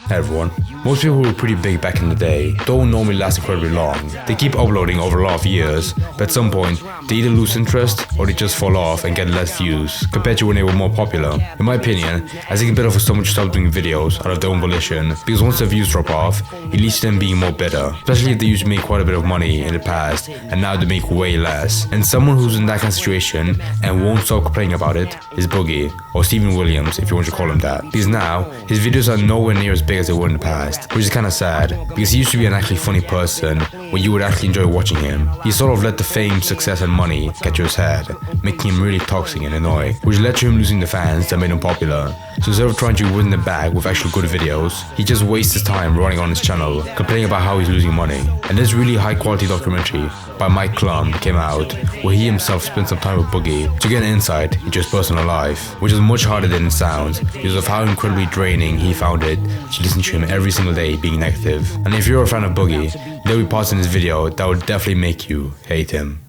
Hey everyone. Most people who were pretty big back in the day don't normally last incredibly long. They keep uploading over a lot of years, but at some point, they either lose interest or they just fall off and get less views compared to when they were more popular. In my opinion, I think a bit of someone should stop doing videos out of their own volition, because once the views drop off, it leads to them being more bitter. Especially if they used to make quite a bit of money in the past, and now they make way less. And someone who's in that kind of situation and won't stop complaining about it is Boogie, or Stephen Williams if you want to call him that. Because now, his videos are nowhere near as big as they were in the past, which is kinda sad, because he used to be an actually funny person where you would actually enjoy watching him. He sort of let the fame, success and money get to his head, making him really toxic and annoying, which led to him losing the fans that made him popular. So instead of trying to win the bag with actual good videos, he just wastes his time running on his channel, complaining about how he's losing money. And this really high quality documentary by Mike Klum came out, where he himself spent some time with Boogie to get an insight into his personal life, which is much harder than it sounds because of how incredibly draining he found it to listen to him every single day being negative. And if you're a fan of Boogie, there'll be parts in this video that will definitely make you hate him.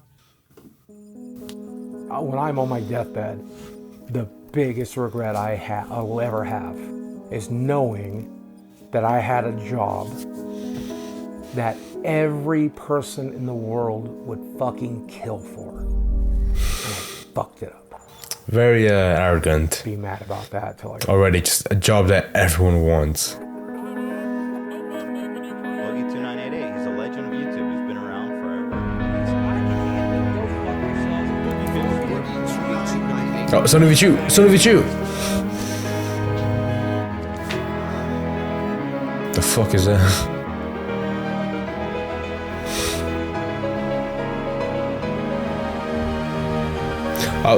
When I'm on my deathbed, the biggest regret I will ever have is knowing that I had a job that every person in the world would fucking kill for. And I fucked it up. Very arrogant. Be mad about that till I already, just a job that everyone wants. Boogie 2988, he's a legend of YouTube. He's been around forever. Oh, son of a Jew! Son of a Jew! The fuck is that?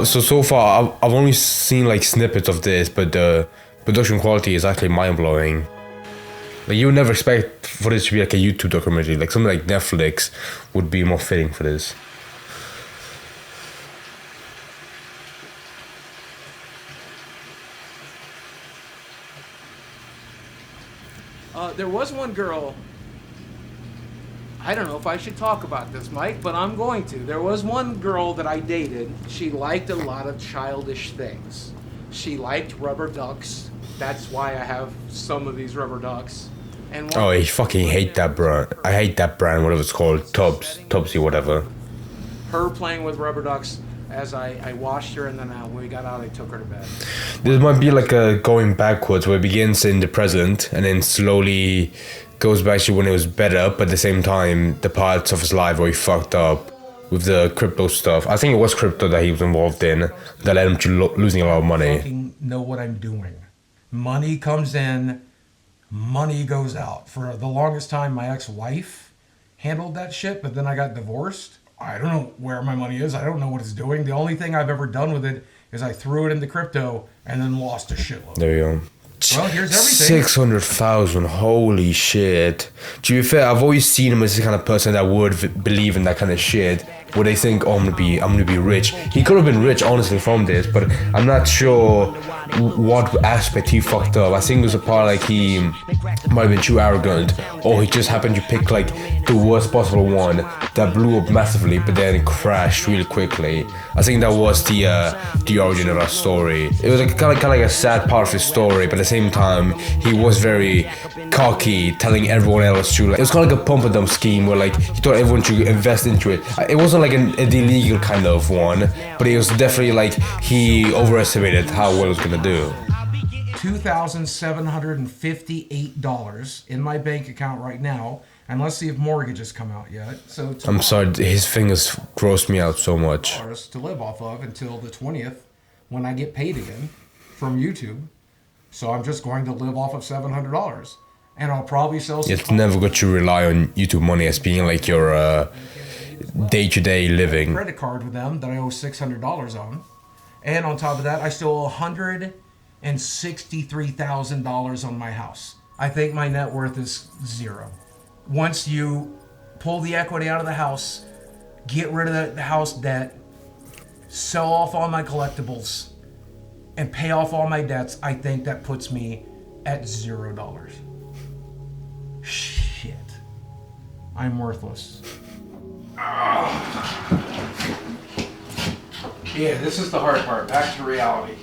So far, I've only seen like snippets of this, but the production quality is actually mind-blowing. Like, you would never expect for this to be like a YouTube documentary. Like, something like Netflix would be more fitting for this. There was one girl, I don't know if I should talk about this, Mike, but I'm going to. There was one girl that I dated. She liked a lot of childish things. She liked rubber ducks. That's why I have some of these rubber ducks. And oh, I fucking hate that brand. I hate that brand, whatever it's called. Tubsy, whatever. Her playing with rubber ducks as I washed her, and then when we got out, I took her to bed. This might be like a going backwards, where it begins in the present and then slowly goes back to when it was better, but at the same time, the parts of his life where he fucked up with the crypto stuff. I think it was crypto that he was involved in that led him to losing a lot of money. I fucking know what I'm doing. Money comes in, money goes out. For the longest time, my ex-wife handled that shit, but then I got divorced. I don't know where my money is. I don't know what it's doing. The only thing I've ever done with it is I threw it into crypto and then lost a shitload. There you go. Well, here's everything. 600,000, holy shit. To be fair, I've always seen him as the kind of person that would believe in that kind of shit, where they think, oh, I'm gonna be rich. He could have been rich, honestly, from this, but I'm not sure what aspect he fucked up. I think it was a part like he might have been too arrogant, or he just happened to pick like the worst possible one that blew up massively, but then it crashed really quickly. I think that was the origin of that story. It was like kind of like a sad part of his story, but at the same time, he was very cocky, telling everyone else to. Like, it was kind of like a pump and dump scheme where like he thought everyone should invest into it. It wasn't like an illegal kind of one, but it was definitely like he overestimated how well it was gonna do. $2,758 in my bank account right now, and let's see if mortgages come out yet. So I'm sorry, his fingers gross me out so much. To live off of until the 20th, when I get paid again from YouTube. So I'm just going to live off of $700, and I'll probably sell some. It's never good to rely on YouTube money as being like your day-to-day living. Credit card with them that I owe $600 on, and on top of that, I still owe $163,000 on my house. I think my net worth is zero. Once you pull the equity out of the house, get rid of the house debt, sell off all my collectibles, and pay off all my debts, I think that puts me at $0. Shit. I'm worthless. Yeah, this is the hard part. Back to reality.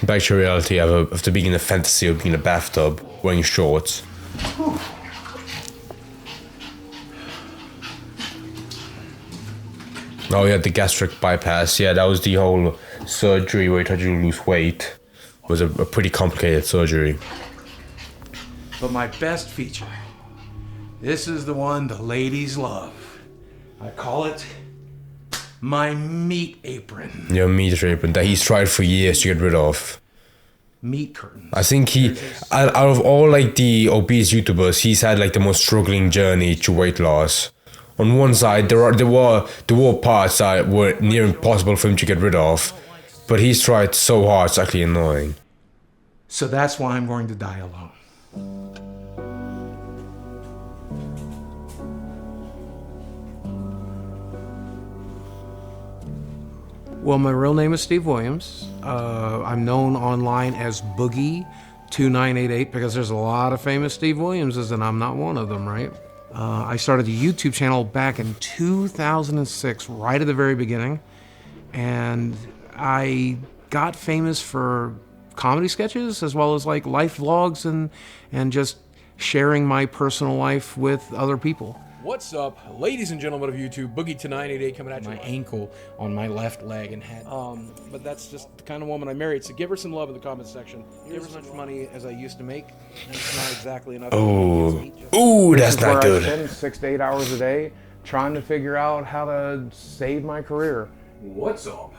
Back to reality after being in a fantasy of being in a bathtub, wearing shorts. Oh yeah, the gastric bypass. Yeah, that was the whole surgery where he tried to lose weight. It was a pretty complicated surgery. But my best feature, this is the one the ladies love. I call it my meat apron. Your meat apron that he's tried for years to get rid of. Meat curtains. I think out of all like the obese YouTubers, he's had like the most struggling journey to weight loss. On one side, there were parts that were near impossible for him to get rid of, but he's tried so hard, it's actually annoying. So that's why I'm going to die alone. Well, my real name is Steve Williams. I'm known online as Boogie2988 because there's a lot of famous Steve Williamses and I'm not one of them, right? I started a YouTube channel back in 2006, right at the very beginning. And I got famous for comedy sketches as well as like life vlogs and just sharing my personal life with other people. What's up, ladies and gentlemen of YouTube? Boogie2988 coming at you. My ankle on my left leg and head. But that's just the kind of woman I married. So give her some love in the comment section. Give her as much money as I used to make. And it's not exactly enough. Ooh, that's not good. I spend 6 to 8 hours a day trying to figure out how to save my career. What's up?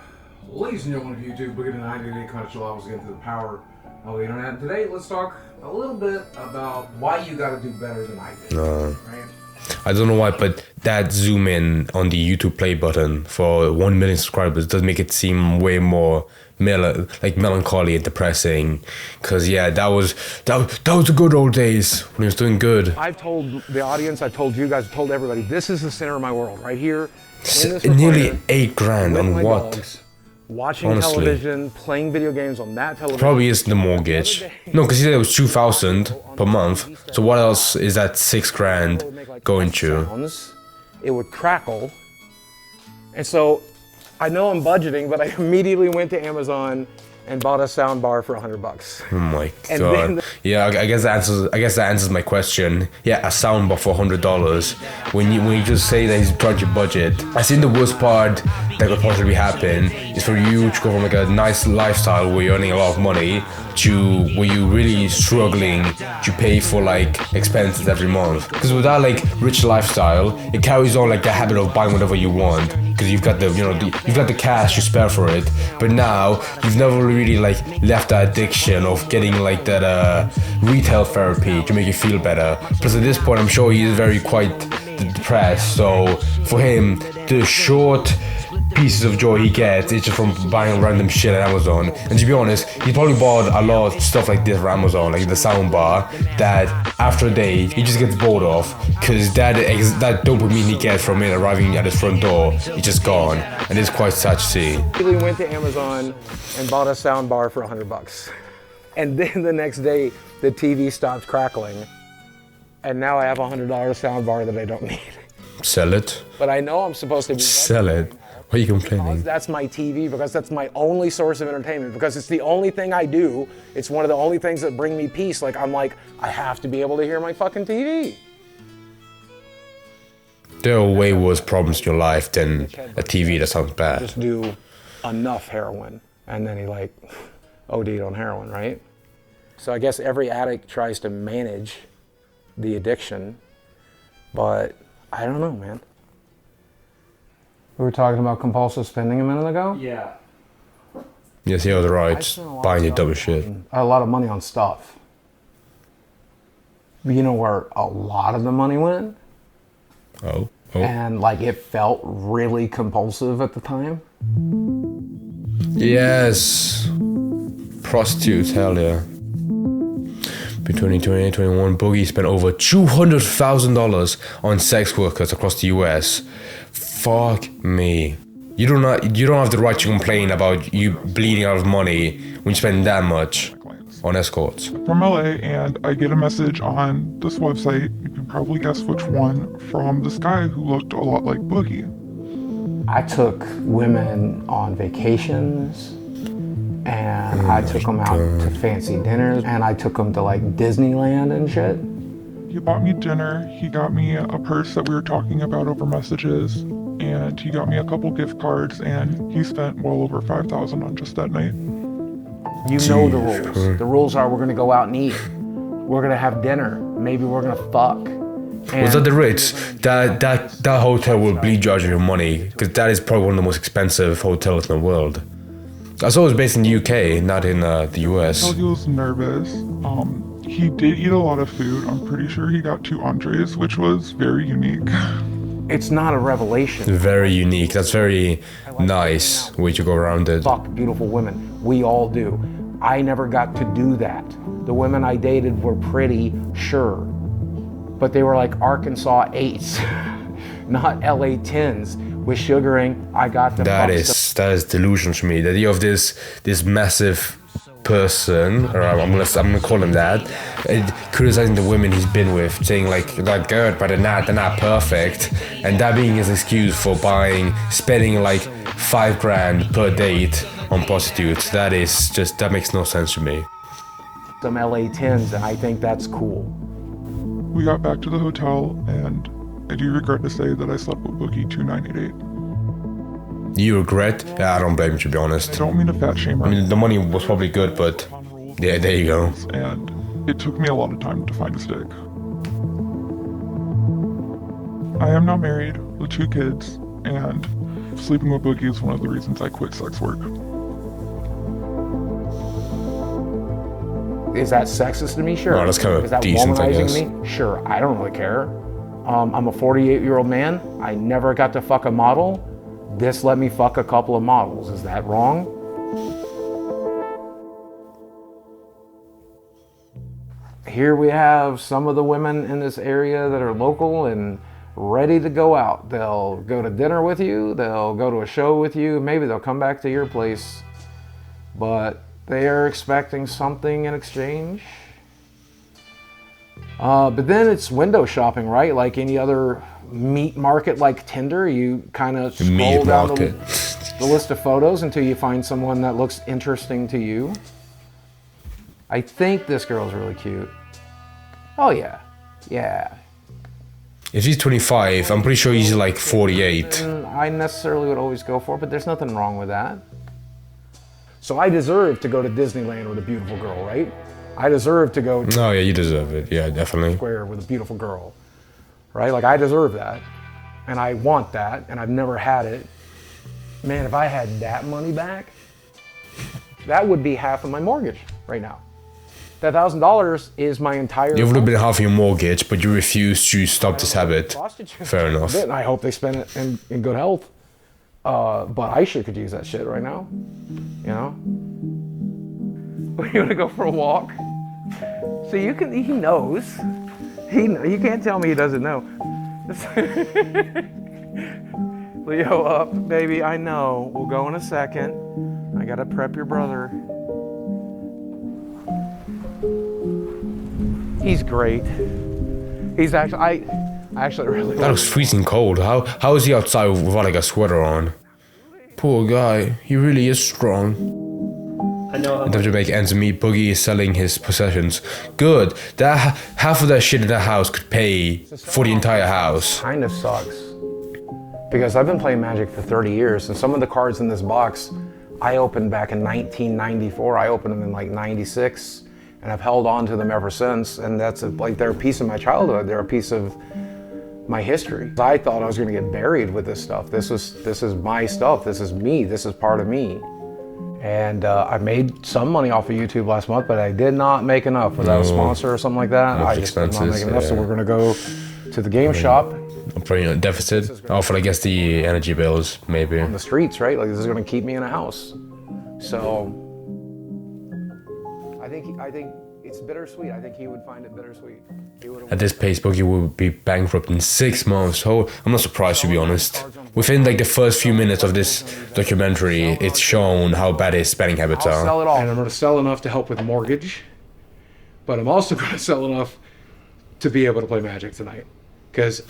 Ladies and gentlemen of YouTube, Boogie2988 coming at you live again to the power of the internet. And today, let's talk a little bit about why you got to do better than I did. Right? I don't know why, but that zoom in on the YouTube play button for 1 million subscribers does make it seem way more melancholy and depressing. Cause yeah, that was the good old days when he was doing good. I've told the audience, I've told you guys, I've told everybody, this is the center of my world, right here. Nearly $8,000 on what? Dogs, watching Honestly. Television, playing video games on that television. Probably is the mortgage. No, because he said it was 2,000 per month. So what else is that $6,000 going to? Sounds, it would crackle. And so I know I'm budgeting, but I immediately went to Amazon and bought a sound bar for $100. Oh my And god! then Yeah, I guess that answers my question. Yeah, a soundbar for $100. When you just say that he's trying to budget, I think the worst part that could possibly happen is for you to go from like a nice lifestyle where you're earning a lot of money to where you're really struggling to pay for like expenses every month. Because with that like rich lifestyle, it carries on like the habit of buying whatever you want because you've got the cash to spare for it. But now you've never really like left that addiction of getting like that retail therapy to make you feel better. Plus at this point I'm sure he is very quite depressed, so for him the short pieces of joy he gets is just from buying random shit at Amazon. And to be honest, he probably bought a lot of stuff like this from Amazon, like the soundbar, that after a day he just gets bored of, because that dopamine he gets from it arriving at his front door is just gone, and it's quite sad to see. We went to Amazon and bought a sound bar for $100. And then the next day, the TV stopped crackling. And now I have a $100 sound bar that I don't need. Sell it. But I know I'm supposed to be Sell it. Why are you complaining? That's my TV, because that's my only source of entertainment, because it's the only thing I do. It's one of the only things that bring me peace. Like, I have to be able to hear my fucking TV. There are way worse problems in your life than a TV that sounds bad. Just do enough heroin, and then he like OD'd on heroin, right? So I guess every addict tries to manage the addiction, but I don't know, man. We were talking about compulsive spending a minute ago. Yeah. Yes, he was right. Buying your double shit. A lot of money on stuff. But you know where a lot of the money went? Oh. And like it felt really compulsive at the time? Yes. Prostitutes, hell yeah. Between 2020 and 2021, Boogie spent over $200,000 on sex workers across the US. Fuck me. You don't have the right to complain about you bleeding out of money when you spend that much on escorts. From LA, and I get a message on this website, you can probably guess which one, from this guy who looked a lot like Boogie. I took women on vacations and I took them out to fancy dinners, and I took them to like Disneyland and shit. He bought me dinner, he got me a purse that we were talking about over messages, and he got me a couple gift cards, and he spent well over $5,000 on just that night. You know the rules. The rules are we're gonna go out and eat. We're gonna have dinner. Maybe we're gonna fuck. Was that the Ritz? That hotel will bleed you out of your money, because that is probably one of the most expensive hotels in the world. I saw it was based in the UK, not in the US. He was nervous. He did eat a lot of food. I'm pretty sure he got 2 entrees, which was very unique. It's not a revelation. Very unique. That's very nice way to go around it. Fuck beautiful women. We all do. I never got to do that. The women I dated were pretty, sure. But they were like Arkansas 8s, not LA 10s with sugaring. I got to That is delusion to me. The idea of this massive person, or I'm gonna call him that, criticizing the women he's been with, saying like they're good but they're not perfect, and that being his excuse for spending like $5,000 per date on prostitutes. That makes no sense to me. Some LA 10s, and I think that's cool. We got back to the hotel, and I do regret to say that I slept with Boogie 2988. You regret? Yeah, I don't blame you, to be honest. I don't mean to fat shame her. I mean, the money was probably good, but yeah, there you go. And it took me a lot of time to find a stick. I am now married with 2 kids, and sleeping with Boogie is one of the reasons I quit sex work. Is that sexist to me? Sure. No, that's kind of Is that decent, I guess. womanizing me? Sure. I don't really care. I'm a 48-year-old man. I never got to fuck a model. This let me fuck a couple of models. Is that wrong? Here we have some of the women in this area that are local and ready to go out. They'll go to dinner with you. They'll go to a show with you. Maybe they'll come back to your place. But they are expecting something in exchange. But then it's window shopping, right? Like any other meat market like Tinder, you kind of scroll down the list of photos until you find someone that looks interesting to you. I think this girl's really cute. Oh yeah, yeah. If he's 25, I'm pretty sure he's like 48. I necessarily would always go for it, but there's nothing wrong with that. So I deserve to go to Disneyland with a beautiful girl, right? I deserve to go to Oh yeah, you deserve it. Yeah, definitely. Square with a beautiful girl, right? Like I deserve that, and I want that, and I've never had it. Man, if I had that money back, that would be half of my mortgage right now. That $1,000 is my entire. It would have been half your mortgage, but you refused to stop this habit. Fair enough. And I hope they spend it in good health. But I sure could use that shit right now. You know? You want to go for a walk? So he knows. You can't tell me he doesn't know. Leo, up, baby, I know. We'll go in a second. I gotta prep your brother. He's great. He's actually, I actually really. That looks freezing cold. How is he outside without like a sweater on? Poor guy. He really is strong. I know. In terms to make ends meet, Boogie is selling his possessions. Good. That half of that shit in that house could pay for the entire house. Kind of sucks. Because I've been playing Magic for 30 years, and some of the cards in this box I opened back in 1994. I opened them in like 96, and I've held on to them ever since. And that's like they're a piece of my childhood. They're a piece of my history. I thought I was going to get buried with this stuff. This is my stuff. This is me. This is part of me. And I made some money off of YouTube last month, but I did not make enough without a sponsor or something like that. I just did not make enough. So we're going to go to the game shop. I'm probably in a deficit. Oh, for I guess the energy bills, maybe. On the streets, right? Like this is going to keep me in a house. So I think it's bittersweet. I think he would find it bittersweet. At this pace, Boogie will be bankrupt in 6 months. So I'm not surprised, to be honest. Within like the first few minutes of this documentary, it's shown how bad his spending habits I'll are. sell it all. And I'm going to sell enough to help with mortgage, but I'm also going to sell enough to be able to play Magic tonight. Because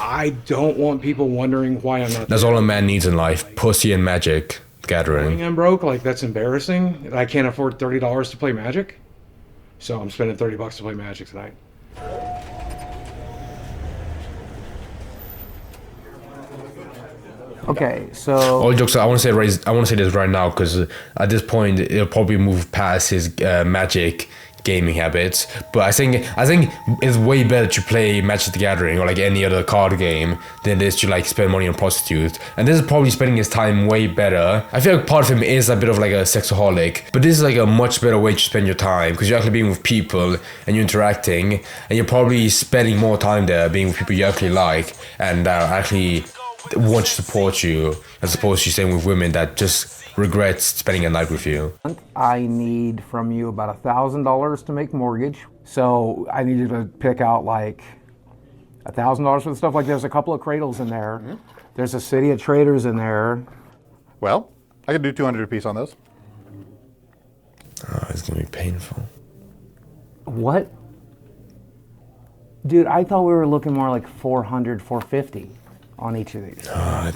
I don't want people wondering why I'm not That's there. all a man needs in life, pussy and magic. Gathering. I'm broke, like that's embarrassing. I can't afford $30 to play Magic. So I'm spending $30 to play Magic tonight. Okay, so All jokes. I want to say this right now because at this point it'll probably move past his Magic gaming habits. But I think it's way better to play Magic the Gathering or like any other card game than it is to like spend money on prostitutes. And this is probably spending his time way better. I feel like part of him is a bit of like a sexaholic, but this is like a much better way to spend your time because you're actually being with people and you're interacting, and you're probably spending more time there being with people you actually like and actually want to support you, as opposed to staying with women that just regrets spending a night with you. I need from you about $1,000 to make mortgage. So I need you to pick out like $1,000 for the stuff. Like there's a couple of cradles in there. Mm-hmm. There's a city of traders in there. Well, I could do 200 a piece on those. Oh, it's gonna be painful. What? Dude, I thought we were looking more like 400, 450 on each of these.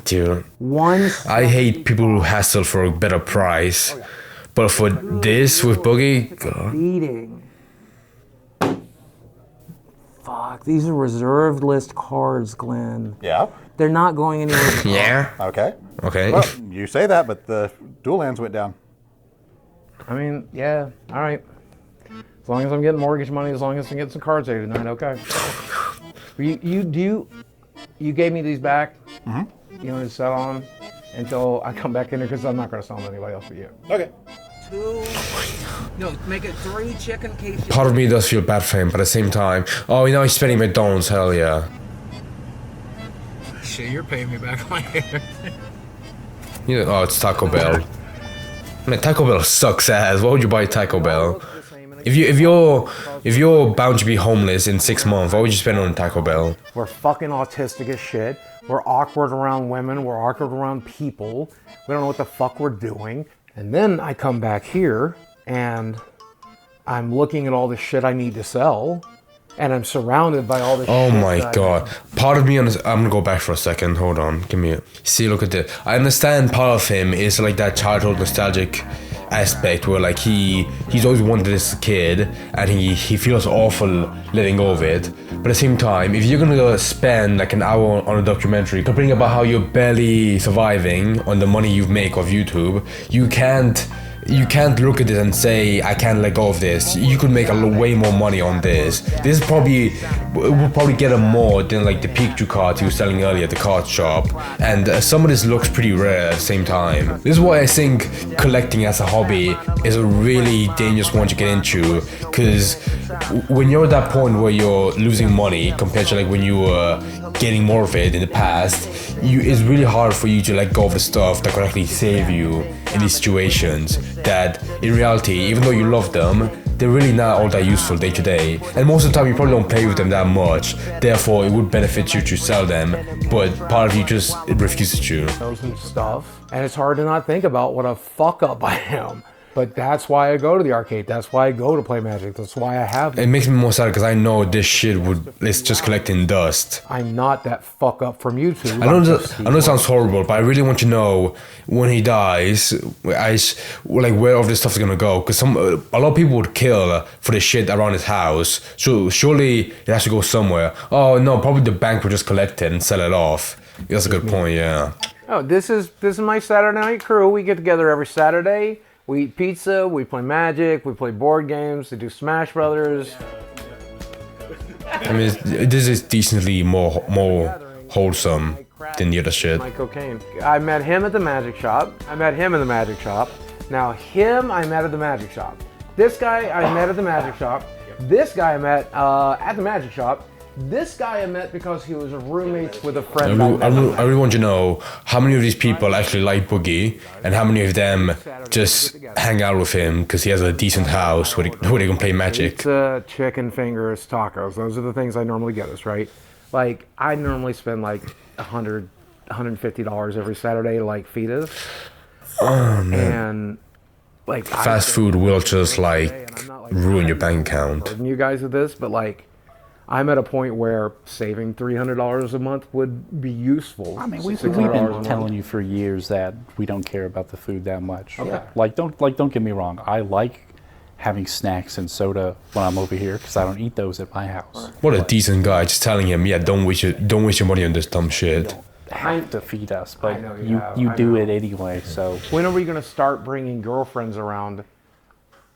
Dude. One. I hate people who hassle for a better price. But for this with Boogie, God. Beating. Fuck, these are reserved list cards, Glenn. Yeah. They're not going anywhere. Yeah. Okay. Okay. Well, you say that, but the dual lands went down. I mean, yeah, all right. As long as I'm getting mortgage money, as long as I can get some cards there tonight, okay. You gave me these back. Mm-hmm. You want to sell on them until I come back in here because I'm not going to sell them to anybody else but you. Okay. Make it 3 chicken quesadillas. Part of me does feel bad for him, but at the same time, oh, you know, he's spending McDonald's, hell yeah. Shit, you're paying me back on here. You know, oh, it's Taco Bell. Man, Taco Bell sucks ass. Why would you buy Taco Bell? If you're bound to be homeless in 6 months, why would you spend on Taco Bell? We're fucking autistic as shit. We're awkward around women. We're awkward around people. We don't know what the fuck we're doing. And then I come back here and I'm looking at all the shit I need to sell. And I'm surrounded by all this Oh shit. my god. Part of me, I'm gonna go back for a second. Hold on. Give me a... See, look at this. I understand part of him is like that childhood nostalgic aspect where like he's always wanted this as a kid and he feels awful letting go of it. But at the same time, if you're gonna spend like an hour on a documentary complaining about how you're barely surviving on the money you make off YouTube, you can't look at this and say, I can't let go of this. You could make way more money on this. This would probably get him more than like the Pikachu cards he was selling earlier at the card shop. And some of this looks pretty rare at the same time. This is why I think collecting as a hobby is a really dangerous one to get into. Because when you're at that point where you're losing money compared to like when you were getting more of it in the past, it's really hard for you to let go of the stuff that could actually save you in these situations that in reality, even though you love them, they're really not all that useful day to day. And most of the time you probably don't play with them that much, therefore it would benefit you to sell them, but part of you just refuses to. And stuff. And it's hard to not think about what a fuck up I am. But that's why I go to the arcade. That's why I go to play Magic. That's why I have it. It makes me more sad because I know this shit it's just collecting dust. I'm not that fuck up from YouTube. I know it sounds horrible, but I really want to know when he dies, where all this stuff is gonna go. Because a lot of people would kill for the shit around his house. So surely it has to go somewhere. Oh no, probably the bank will just collect it and sell it off. That's a good point, yeah. Oh, this is my Saturday night crew. We get together every Saturday. We eat pizza, we play Magic, we play board games, we do Smash Brothers. I mean, this is decently more wholesome than the other shit. My cocaine. I met him at the magic shop. Now him, I met at the magic shop. This guy, I met at the magic shop. This guy I met at the magic shop. This guy I met because he was roommates with a friend. I really want to know how many of these people actually like Boogie and how many of them just hang out with him because he has a decent house where they can play Magic. Pizza, chicken fingers, tacos. Those are the things I normally get us, right? Like, I normally spend like $100, $150 every Saturday to like feed us. Oh, man. And like fast food will just like ruin your bank account. You guys with this, but like, I'm at a point where saving $300 a month would be useful. I mean, we've been telling you for years that we don't care about the food that much. Okay. Don't get me wrong. I like having snacks and soda when I'm over here because I don't eat those at my house. What a decent guy, just telling him, yeah, don't waste your money on this dumb shit. You don't have to feed us, but you do it anyway. So when are we going to start bringing girlfriends around?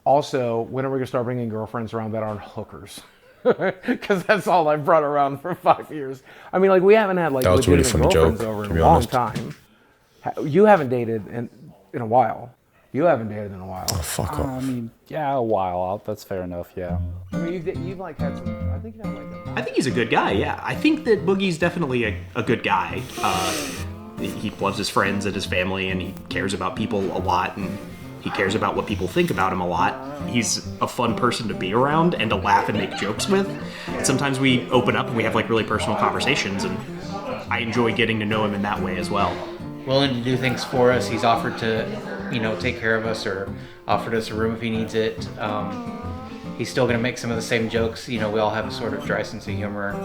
Also, when are we going to start bringing girlfriends around that aren't hookers? Because that's all I've brought around for 5 years. I mean, like, we haven't had like legitimate girlfriends over in a long time. You haven't dated in a while. You haven't dated in a while. Oh, fuck off. I mean, yeah, a while. That's fair enough. Yeah. I mean, you've like had some. I think you have like. I think he's a good guy. Yeah, I think that Boogie's definitely a good guy. He loves his friends and his family, and he cares about people a lot, and he cares about what people think about him a lot. He's a fun person to be around and to laugh and make jokes with. And sometimes we open up and we have like really personal conversations, and I enjoy getting to know him in that way as well. Willing to do things for us. He's offered to, take care of us or offered us a room if he needs it. He's still going to make some of the same jokes. We all have a sort of dry sense of humor.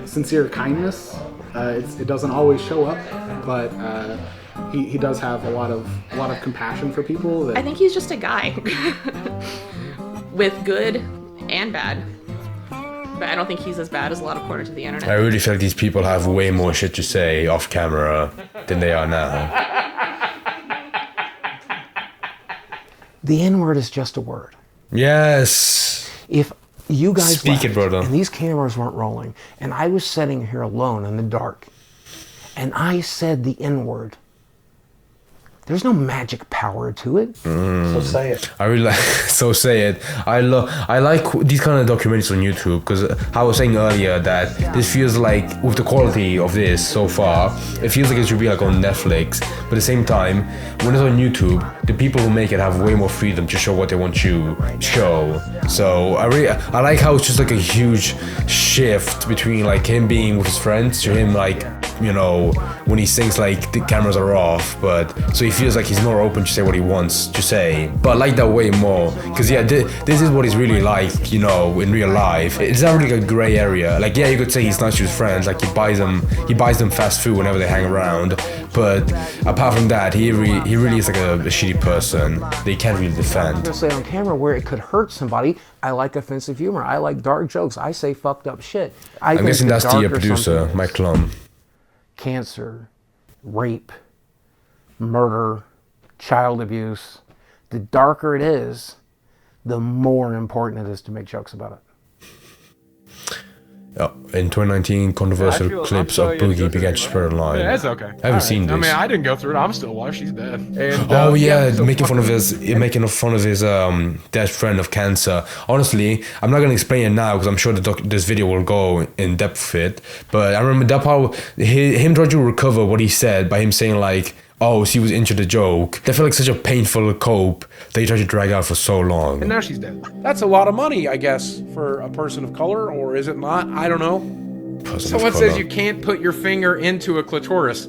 Sincere kindness. It doesn't always show up, but he does have a lot of compassion for people. I think he's just a guy with good and bad. But I don't think he's as bad as a lot according to the internet. I really feel like these people have way more shit to say off camera than they are now. The N-word is just a word. Yes. If you guys Speak it, brother. And these cameras weren't rolling, and I was sitting here alone in the dark, and I said the N-word, there's no magic power to it. So say it. I really like. So say it. I like these kind of documentaries on YouTube because I was saying earlier that this feels like, with the quality of this so far, it feels like it should be like on Netflix. But at the same time, when it's on YouTube, the people who make it have way more freedom to show what they want to show. So I like how it's just like a huge shift between like him being with his friends to him like, when he sings, like the cameras are off, but so he feels like he's more open to say what he wants to say. But I like that way more because this is what he's really like, in real life. It's not really like a gray area. Like, yeah, you could say he's nice to his friends, like he buys them fast food whenever they hang around, but apart from that, he really is like a shitty person that he can't really defend. I'm gonna say on camera where it could hurt somebody. I like offensive humor. I like dark jokes. I say fucked up shit. I'm guessing that's the producer, Mike Klum. Cancer, rape, murder, child abuse, the darker it is, the more important it is to make jokes about it. In 2019, controversial clips of Boogie began to spread online. Yeah, that's okay. I haven't seen this. I mean, I didn't go through it. I'm still alive. She's dead. And, making fun of his dead friend of cancer. Honestly, I'm not gonna explain it now because I'm sure this video will go in depth with it. But I remember that part, him trying to recover what he said by him saying like, "Oh, she was into the joke." That felt like such a painful cope that he tried to drag out for so long. And now she's dead. That's a lot of money, I guess, for a person of color, or is it not? I don't know. Someone says you can't put your finger into a clitoris.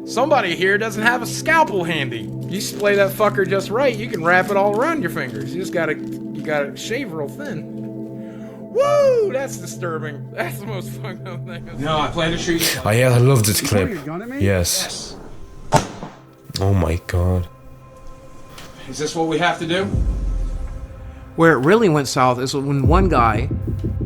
Somebody here doesn't have a scalpel handy. You splay that fucker just right, you can wrap it all around your fingers. You gotta shave real thin. Woo! That's disturbing. That's the most fucked up thing. No, I plan to shoot you. Oh yeah, I love this clip. Yes. Oh my god. Is this what we have to do? Where it really went south is when one guy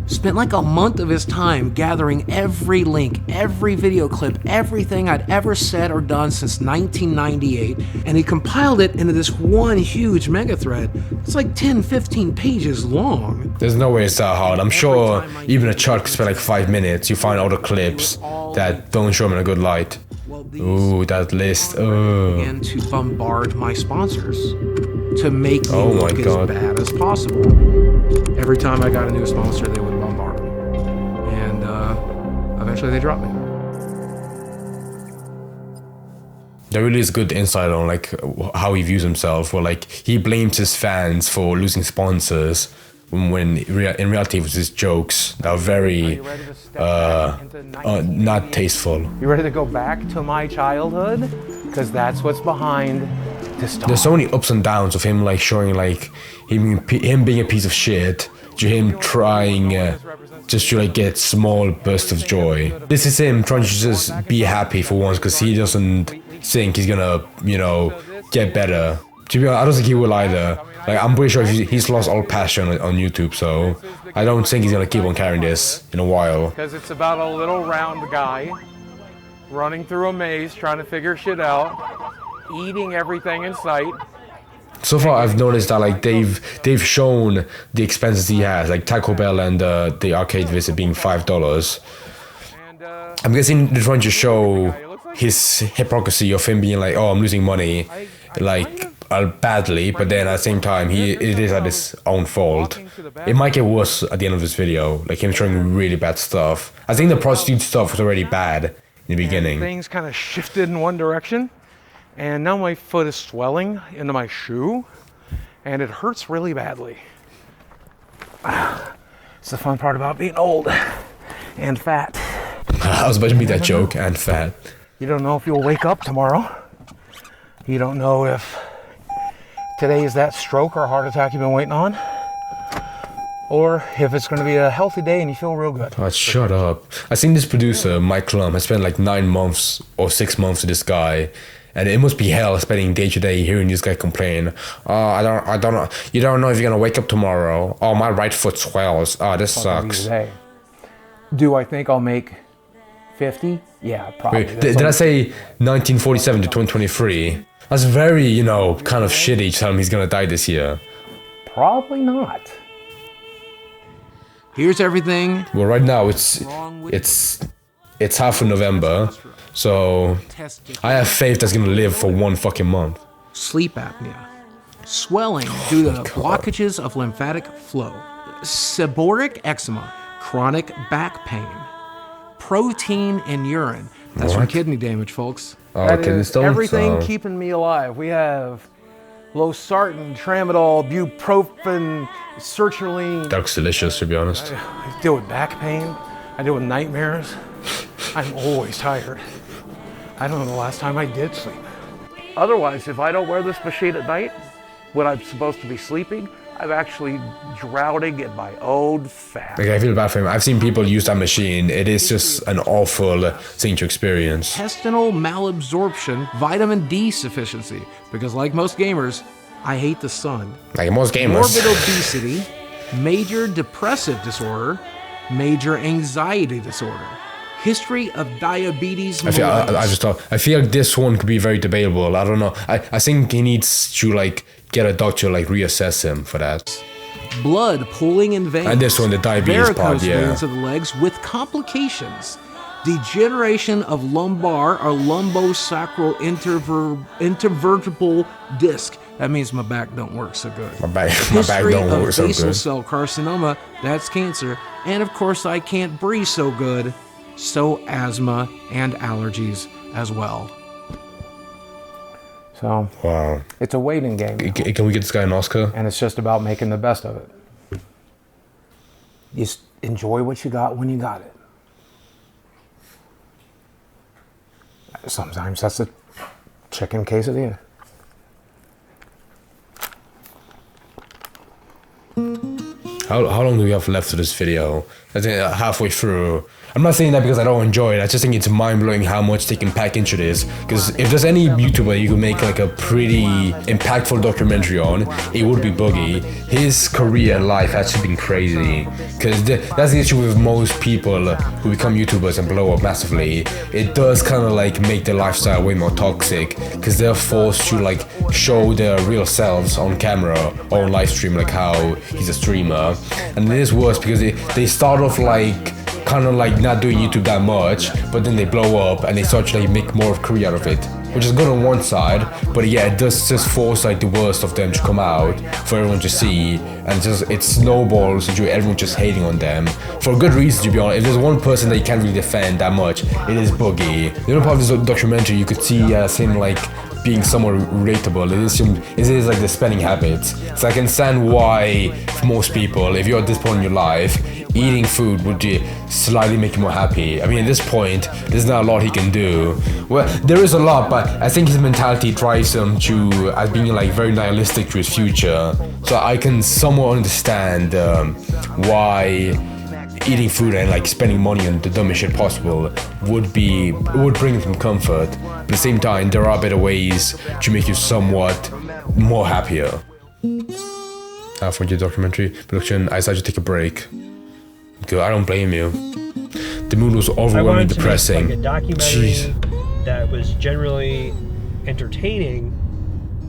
spent like a month of his time gathering every link, every video clip, everything I'd ever said or done since 1998, and he compiled it into this one huge mega thread. It's like 10, 15 pages long. There's no way it's that hard. I'm sure even a child could spend like 5 minutes. You find all the clips that don't show him in a good light. Ooh, that list. Began to bombard my sponsors to make me look as bad as possible. Every time I got a new sponsor, they would bombard me. And eventually they dropped me. There really is good insight on like how he views himself, where like he blames his fans for losing sponsors when in reality it was his jokes that are very not tasteful. You ready to go back to my childhood? Because that's what's behind this talk. There's so many ups and downs of him like showing like him being a piece of shit to him trying just to like get small bursts of joy. This is him trying to just be happy for once because he doesn't think he's gonna, you know, get better. To be honest, I don't think he will either. Like, I'm pretty sure he's lost all passion on YouTube, so I don't think he's gonna keep on carrying this in a while. Because it's about a little round guy running through a maze, trying to figure shit out, eating everything in sight. So far, I've noticed that like they've shown the expenses he has, like Taco Bell and the arcade visit being $5. I'm guessing they're trying to show his hypocrisy of him being like, oh, I'm losing money, like badly, but then at the same time, it is at his own fault. It might get worse at the end of this video, like him showing really bad stuff. I think the prostitute stuff was already bad in the beginning. Things kind of shifted in one direction. And now my foot is swelling into my shoe, and it hurts really badly. It's the fun part about being old and fat. I was about to make that joke, and fat. You don't know if you'll wake up tomorrow. You don't know if today is that stroke or heart attack you've been waiting on, or if it's going to be a healthy day and you feel real good. Oh, shut up. I seen this producer, Mike Klum, has spent like 9 months or 6 months with this guy. And it must be hell spending day to day hearing this guy complain. Oh, I don't know. You don't know if you're gonna wake up tomorrow. Oh, my right foot swells. Oh, this sucks. Do I think I'll make 50? Yeah, probably. Wait, did I say 1947 to 2023? That's very, you know, kind of shitty to tell him he's gonna die this year. Probably not. Here's everything. Well, right now it's half of November. So, I have faith that's gonna live for 1 fucking month. Sleep apnea, swelling due to blockages of lymphatic flow, seborrheic eczema, chronic back pain, protein in urine. That's from kidney damage, folks. Oh, kidney stones? Everything keeping me alive. We have losartan, tramadol, bupropion, sertraline. That looks delicious, to be honest. I deal with back pain. I deal with nightmares. I'm always tired. I don't know the last time I did sleep. Otherwise, if I don't wear this machine at night, when I'm supposed to be sleeping, I'm actually drowning in my own fat. Like, I feel bad for him. I've seen people use that machine. It is just an awful thing to experience. Intestinal malabsorption, vitamin D sufficiency. Because like most gamers, I hate the sun. Like most gamers. Morbid obesity, major depressive disorder, major anxiety disorder. History of diabetes. I feel like this one could be very debatable. I don't know. I think he needs to like get a doctor like reassess him for that. Blood pooling in veins. And this one, the diabetes part, yeah. Veins of the legs with complications. Degeneration of lumbar or lumbosacral intervertebral disc. That means my back don't work so good. My back don't work so good. Basal cell carcinoma. That's cancer. And of course, I can't breathe so good. So asthma and allergies as well. So, wow. It's a waiting game. Can we get this guy an Oscar? And it's just about making the best of it. Just enjoy what you got when you got it. Sometimes that's a chicken quesadilla. How long do we have left of this video? I think halfway through. I'm not saying that because I don't enjoy it. I just think it's mind-blowing how much they can pack into this. Because if there's any YouTuber you could make like a pretty impactful documentary on, it would be Boogie. His career and life has been crazy. Because that's the issue with most people who become YouTubers and blow up massively. It does kind of like make their lifestyle way more toxic. Because they're forced to like show their real selves on camera or on live stream, like how he's a streamer. And it is worse because they start off like kind of like not doing YouTube that much, but then they blow up and they start to like make more of a career out of it, which is good on one side, but yeah, it does just force like the worst of them to come out for everyone to see, and just it snowballs into everyone just hating on them for good reason, to be honest. If there's one person that you can't really defend that much, it is Boogie. The other part of this documentary, you could see him like being somewhat relatable. It is like the spending habits. So I can understand why, for most people, if you're at this point in your life, eating food would slightly make you more happy. I mean, at this point, there's not a lot he can do. Well, there is a lot, but I think his mentality drives him to as being like very nihilistic to his future. So I can somewhat understand why eating food and like spending money on the dumbest shit possible would bring him comfort. But at the same time, there are better ways to make you somewhat more happier. For your documentary production, I decided to take a break. Because I don't blame you. The mood was overwhelmingly depressing. Like a documentary that was generally entertaining.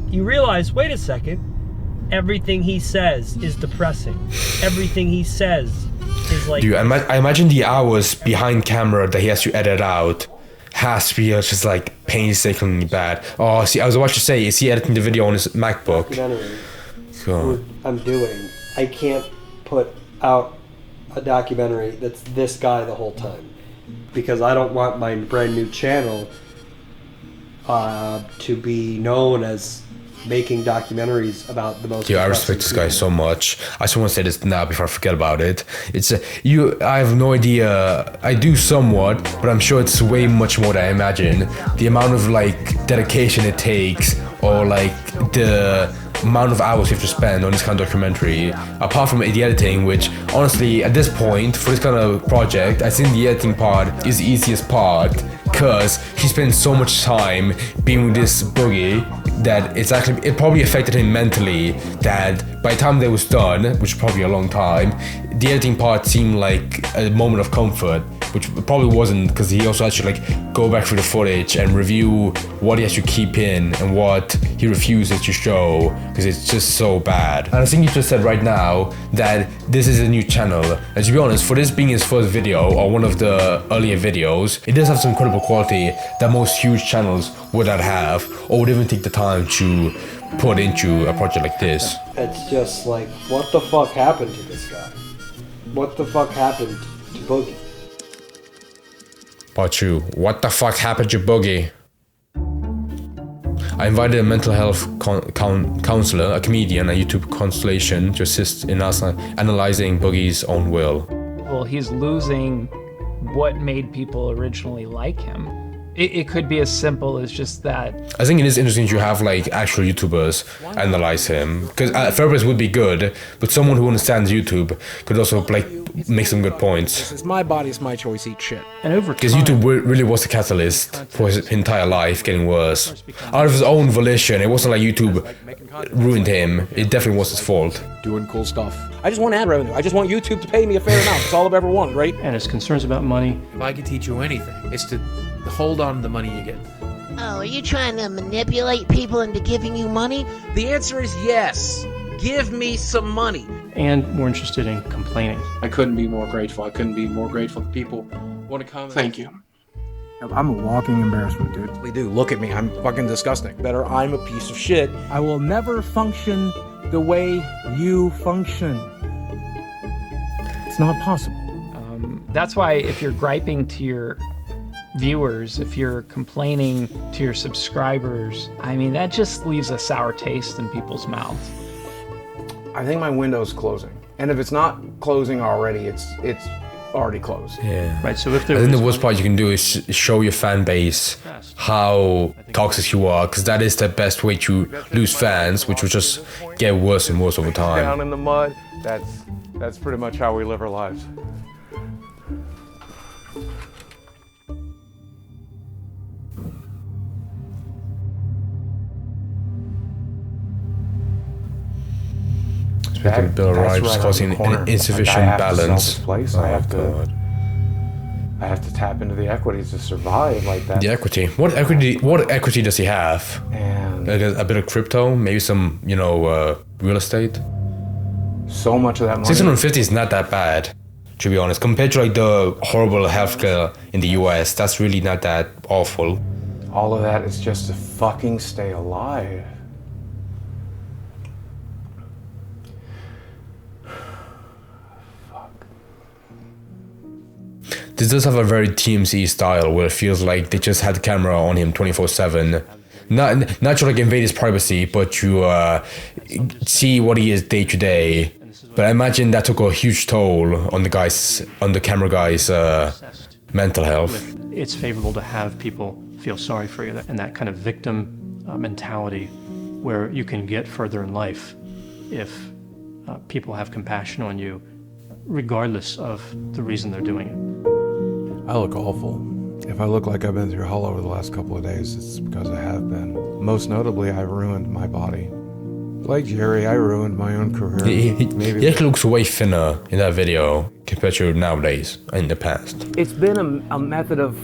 You realize, wait a second, everything he says is depressing. Everything he says is like... Dude, I imagine the hours behind camera that he has to edit out has to be just like painstakingly bad. Oh, see, I was about to say, is he editing the video on his MacBook? What I'm doing, I can't put out a documentary that's this guy the whole time, because I don't want my brand new channel to be known as making documentaries about the most. Yeah, I respect this guy so much. I just want to say this now before I forget about it. It's I have no idea. I do somewhat, but I'm sure it's way much more than I imagine. The amount of like dedication it takes, or like the amount of hours you have to spend on this kind of documentary, apart from the editing, which honestly at this point for this kind of project, I think the editing part is the easiest part, because he spent so much time being with this Boogie that it probably affected him mentally, that by the time that was done, which was probably a long time, the editing part seemed like a moment of comfort, which probably wasn't, because he also had to like go back through the footage and review what he has to keep in and what he refuses to show, because it's just so bad. And I think you just said right now that this is a new channel, and to be honest, for this being his first video or one of the earlier videos, it does have some incredible quality that most huge channels would not have, or would even take the time to put into a project like this. It's just like, what the fuck happened to this guy? What the fuck happened to Boogie? Part 2. What the fuck happened to Boogie? I invited a mental health counselor, a comedian, a YouTube constellation to assist in us analyzing Boogie's own will. Well, he's losing what made people originally like him. It could be as simple as just that. I think it is interesting to have like actual YouTubers analyze him, because a therapist would be good, but someone who understands YouTube could also like make some good points. It's my body, it's my choice, eat shit. And over time, because YouTube really was the catalyst for his entire life getting worse. Out of his own volition, it wasn't like YouTube ruined him. It definitely was his fault. Doing cool stuff. I just want ad revenue. I just want YouTube to pay me a fair amount. That's all I've ever wanted, right? And his concerns about money. If I could teach you anything, it's to hold on to the money you get. Oh, are you trying to manipulate people into giving you money? The answer is yes. Give me some money. And more interested in complaining. I couldn't be more grateful. I couldn't be more grateful that people want to come. Thank you. I'm a walking embarrassment, dude. We do. Look at me. I'm fucking disgusting. Better, I'm a piece of shit. I will never function the way you function. It's not possible. That's why if you're griping to your viewers, if you're complaining to your subscribers, I mean, that just leaves a sour taste in people's mouths. I think my window's closing. And if it's not closing already, it's already closed. Yeah. Right, so if I think the worst part you can do is show your fan base how toxic you are, because that is the best way to lose fans, which will just get worse and worse over time. Down in the mud, that's pretty much how we live our lives. The bill arrives, causing an insufficient balance. I have to tap into the equities to survive like that. The equity. What equity does he have? And like a bit of crypto, maybe some, real estate. So much of that money. 650 is not that bad, to be honest. Compared to like the horrible healthcare in the US, that's really not that awful. All of that is just to fucking stay alive. This does have a very TMZ style where it feels like they just had the camera on him 24/7 not to like invade his privacy, but to see what he is day to day. But I imagine that took a huge toll on the camera guy's mental health. It's favorable to have people feel sorry for you, and that kind of victim mentality where you can get further in life if people have compassion on you, regardless of the reason they're doing it. I look awful. If I look like I've been through hell over the last couple of days, it's because I have been. Most notably, I ruined my body. Like Jerry, I ruined my own career. He actually looks way thinner in that video compared to nowadays, in the past. It's been a method of,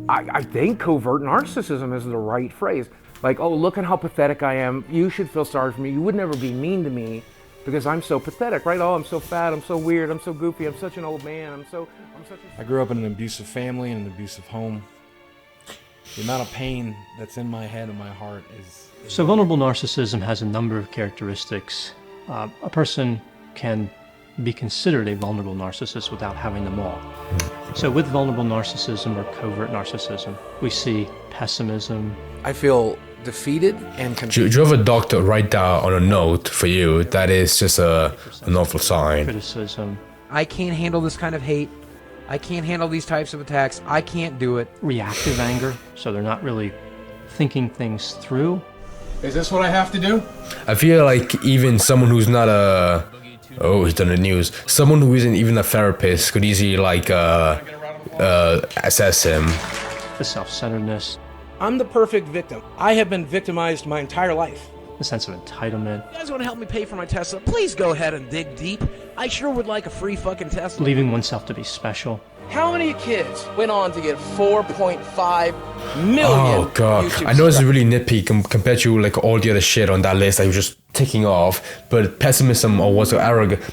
I think covert narcissism is the right phrase. Like, oh, look at how pathetic I am. You should feel sorry for me. You would never be mean to me because I'm so pathetic, right? Oh, I'm so fat, I'm so weird, I'm so goofy, I'm such an old man, I'm such a... I grew up in an abusive family and an abusive home. The amount of pain that's in my head and my heart is... So vulnerable narcissism has a number of characteristics. A person can be considered a vulnerable narcissist without having them all. So with vulnerable narcissism or covert narcissism, we see pessimism. I feel defeated and confused. Do you have a doctor write down on a note for you that is just an awful sign? Criticism. I can't handle this kind of hate. I can't handle these types of attacks. I can't do it. Reactive anger, so they're not really thinking things through. Is this what I have to do? I feel like even someone who's not a... Oh, he's done the news. Someone who isn't even a therapist could easily like assess him. The self-centeredness. I'm the perfect victim. I have been victimized my entire life. The sense of entitlement. You guys want to help me pay for my Tesla? Please go ahead and dig deep. I sure would like a free fucking Tesla. Believing oneself to be special. How many kids went on to get 4.5 million Oh god, YouTube I know it's really nitpicky compared to like all the other shit on that list that you're just ticking off, but pessimism or what's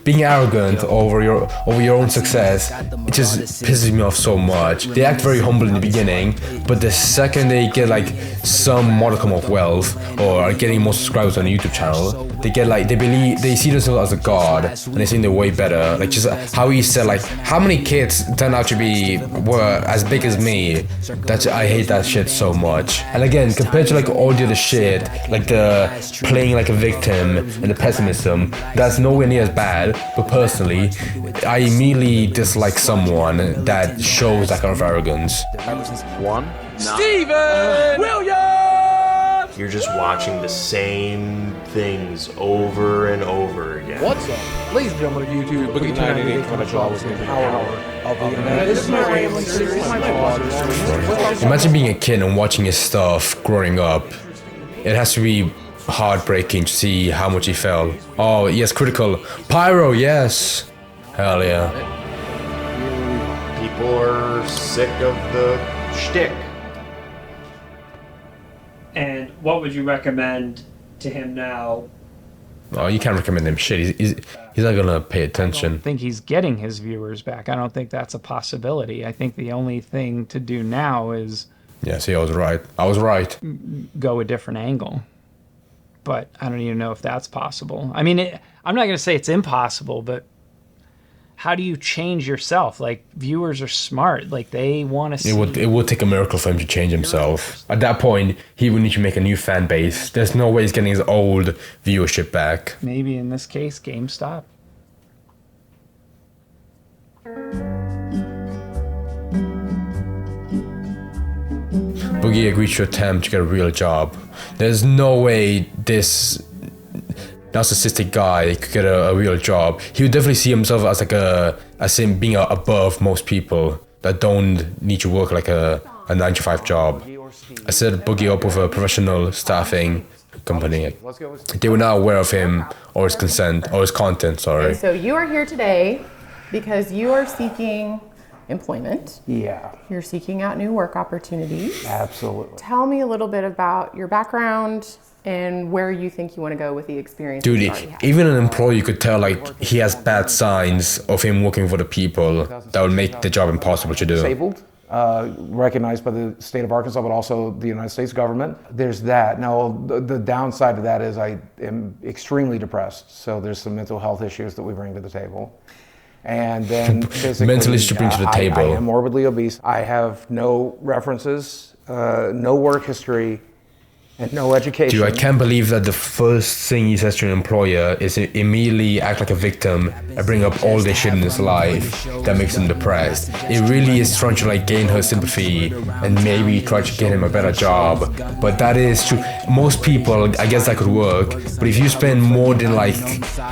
being arrogant over your own success, it just pisses me off so much. They act very humble in the beginning, but the second they get like some modicum of wealth or are getting more subscribers on a YouTube channel, they get like they see themselves as a god and they think they're way better. Like just how he said, like how many kids turn out to be were as big as me. That's I hate that shit so much. And again, compared to like all the other shit, like the playing like a victim and the pessimism, that's nowhere near as bad. But personally, I immediately dislike someone that shows that kind of arrogance. One. Steven Williams! You're just watching the same things over and over again. What's up? Ladies and gentlemen of YouTube, Boogie 988 coming to with the power of the internet. This is my rambling series, my vlog. Imagine being a kid and watching his stuff growing up. It has to be heartbreaking to see how much he felt. Oh, yes, critical. Pyro, yes. Hell yeah. People are sick of the shtick. And what would you recommend to him now? Oh, you can't recommend him shit. He's not gonna pay attention. I think he's getting his viewers back. I don't think that's a possibility. I think the only thing to do now is... Yeah, see, I was right. I was right. Go a different angle. But I don't even know if that's possible. I mean, I'm not going to say it's impossible, but how do you change yourself? Like, viewers are smart. Like, they want to see... It would take a miracle for him to change himself. At that point, he would need to make a new fan base. There's no way he's getting his old viewership back. Maybe in this case, GameStop. Boogie agreed to attempt to get a real job. There's no way this narcissistic guy could get a real job. He would definitely see himself as like as him being above most people that don't need to work like a 9-to-5 job. I set Boogie up with a professional staffing company. They were not aware of him or his content, sorry. So you are here today because you are seeking employment. Yeah. You're seeking out new work opportunities. Absolutely. Tell me a little bit about your background and where you think you want to go with the experience. Dude, even an employee could tell like he has bad signs of him working for the people that would make the job impossible to do. Disabled, recognized by the state of Arkansas, but also the United States government. There's that. Now, the downside of that is I am extremely depressed. So there's some mental health issues that we bring to the table. And then physically, mentally to bring to the table. I am morbidly obese. I have no references no work history, and no education. Dude, I can't believe that the first thing he says to an employer is to immediately act like a victim and bring up all the shit in his life that makes him depressed. It really is trying to like gain her sympathy and maybe try to get him a better job. But that is true. Most people, I guess that could work. But if you spend more than like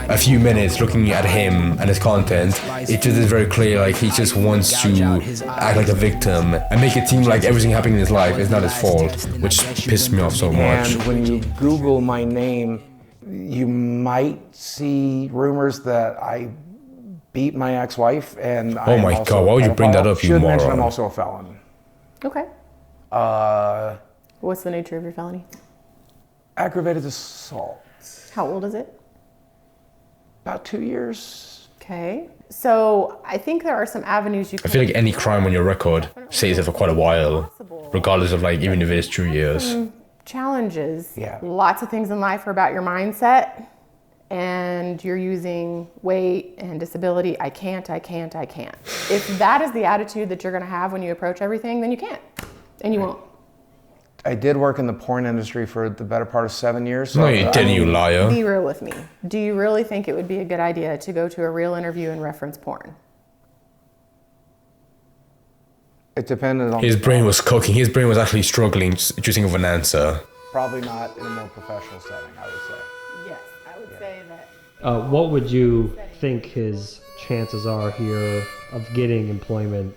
a few minutes looking at him and his content, it just is very clear like he just wants to act like a victim and make it seem like everything happening in his life is not his fault, which pissed me off so much. And when you Google my name, you might see rumors that I beat my ex-wife, and oh my god, why would you bring that up, you moron? I'm also a felon. Okay. What's the nature of your felony? Aggravated assault. How old is it? About 2 years. Okay. So I think there are some avenues you can... I feel like any crime on your record stays there for quite a while, regardless of like, even if it's 2 years. Challenges. Yeah. Lots of things in life are about your mindset, and you're using weight and disability. I can't. If that is the attitude that you're going to have when you approach everything, then you can't, and you won't. I did work in the porn industry for the better part of 7 years. So no, you didn't, you liar. Be real with me. Do you really think it would be a good idea to go to a real interview and reference porn? It depended on... His brain was cooking. His brain was actually struggling to think of an answer. Probably not in a more professional setting, I would say. Yes, I would say that... What would you think his chances are here of getting employment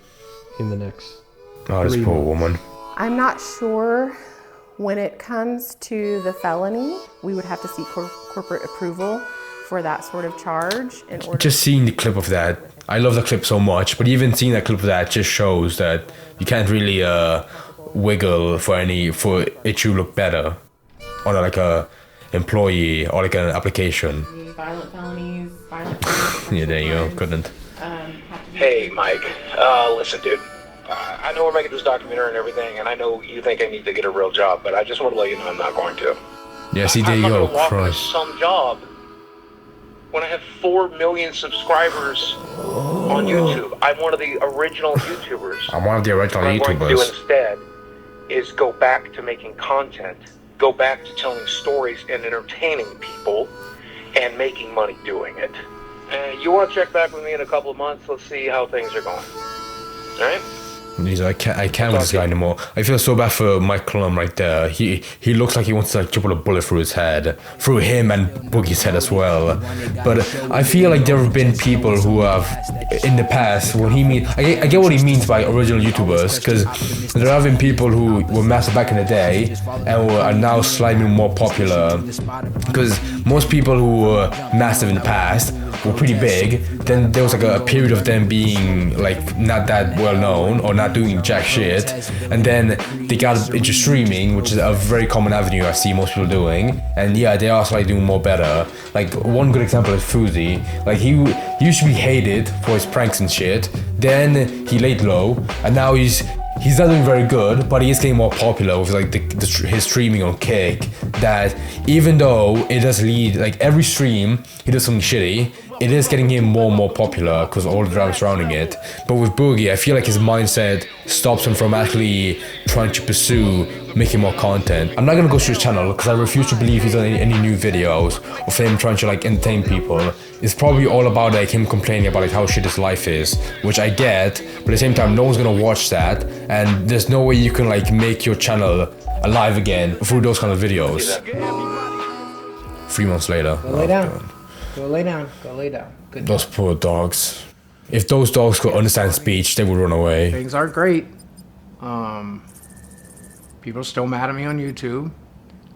in the next 3 this poor months? woman. I'm not sure. When it comes to the felony, we would have to seek corporate approval for that sort of charge in order. Just seeing the clip of that, I love the clip so much, but even seeing that clip of that just shows that you can't really wiggle for it to look better on like a employee or like an application. Violent felonies, Yeah, there you go. Couldn't. Hey, Mike. Listen, dude. I know we're making this documentary and everything, and I know you think I need to get a real job, but I just want to let you know I'm not going to. Yeah, see, there you go. Christ. Some job when I have 4 million subscribers on YouTube. I'm one of the original YouTubers. I'm one of the original What I'm going to do YouTubers. instead is go back to making content, go back to telling stories and entertaining people, and making money doing it. You want to check back with me in a couple of months? Let's see how things are going. All right? I can't with this guy anymore. I feel so bad for Mike Clum right there. He looks like he wants to like dribble a bullet through his head, through him and Boogie's head as well. But I feel like there have been people who have, in the past, I get what he means by original YouTubers, because there have been people who were massive back in the day and are now slightly more popular. Because most people who were massive in the past were pretty big. Then there was like a period of them being like not that well known or not doing jack shit, and then they got into streaming, which is a very common avenue I see most people doing, and yeah, they are slightly doing more better. Like one good example is Fuzi. Like he used to be hated for his pranks and shit, then he laid low, and now he's not doing very good, but he is getting more popular with like his streaming on Kick. That even though it does lead, like every stream he does something shitty, it is getting him more and more popular because all the drama surrounding it. But with Boogie, I feel like his mindset stops him from actually trying to pursue making more content. I'm not gonna go through his channel because I refuse to believe he's done any new videos of him trying to like entertain people. It's probably all about like him complaining about like how shit his life is, which I get, but at the same time no one's gonna watch that, and there's no way you can like make your channel alive again through those kind of videos. 3 months later. Go lay down. Go lay down. Go lay down. Good. Those poor dogs. If those dogs could understand speech, they would run away. Things aren't great. People are still mad at me on YouTube.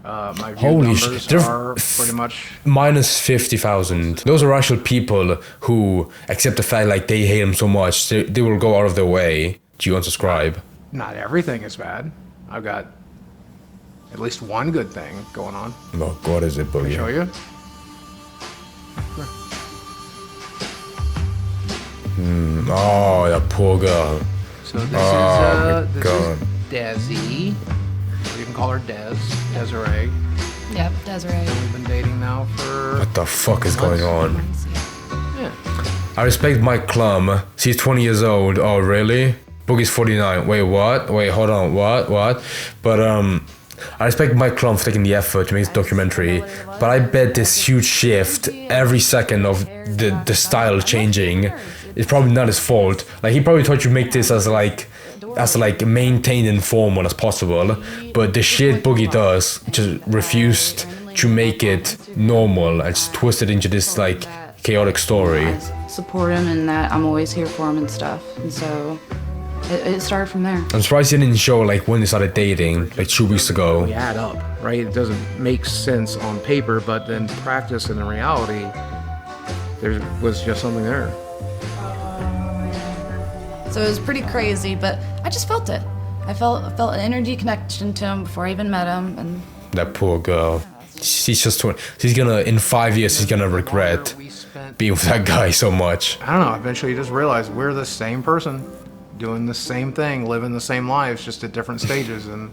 My view Holy numbers shit, are pretty much minus 50,000. Those are actual people who accept the fact like they hate him so much, they will go out of their way to unsubscribe. not everything is bad. I've got at least one good thing going on. Oh, what is it, Boogie? Show you. Oh, that poor girl. So this this is Desi. Or you can call her Des. Desiree. Yep, Desiree. We've been dating now for... What the fuck is going on? Yeah. I respect Mike Clum. She's 20 years old. Oh, really? Boogie's 49. Wait, what? Wait, hold on. What? But I respect Mike Klum for taking the effort to make this documentary, but I bet this huge shift every second of the style changing is probably not his fault. Like, he probably thought you make this as maintained and formal as possible, but the shit Boogie does just refused to make it normal and just twist it into this like chaotic story. Support him and that I'm always here for him and stuff, and so it started from there. I'm surprised he didn't show like when they started dating like 2 weeks ago. We add up, right? It doesn't make sense on paper, but then practice and in reality, there was just something there. So it was pretty crazy, but I just felt it. I felt an energy connection to him before I even met him, and That poor girl. She's just 20. She's gonna, in 5 years, she's gonna regret being with that guy so much. I don't know, eventually you just realize we're the same person, doing the same thing, living the same lives, just at different stages, and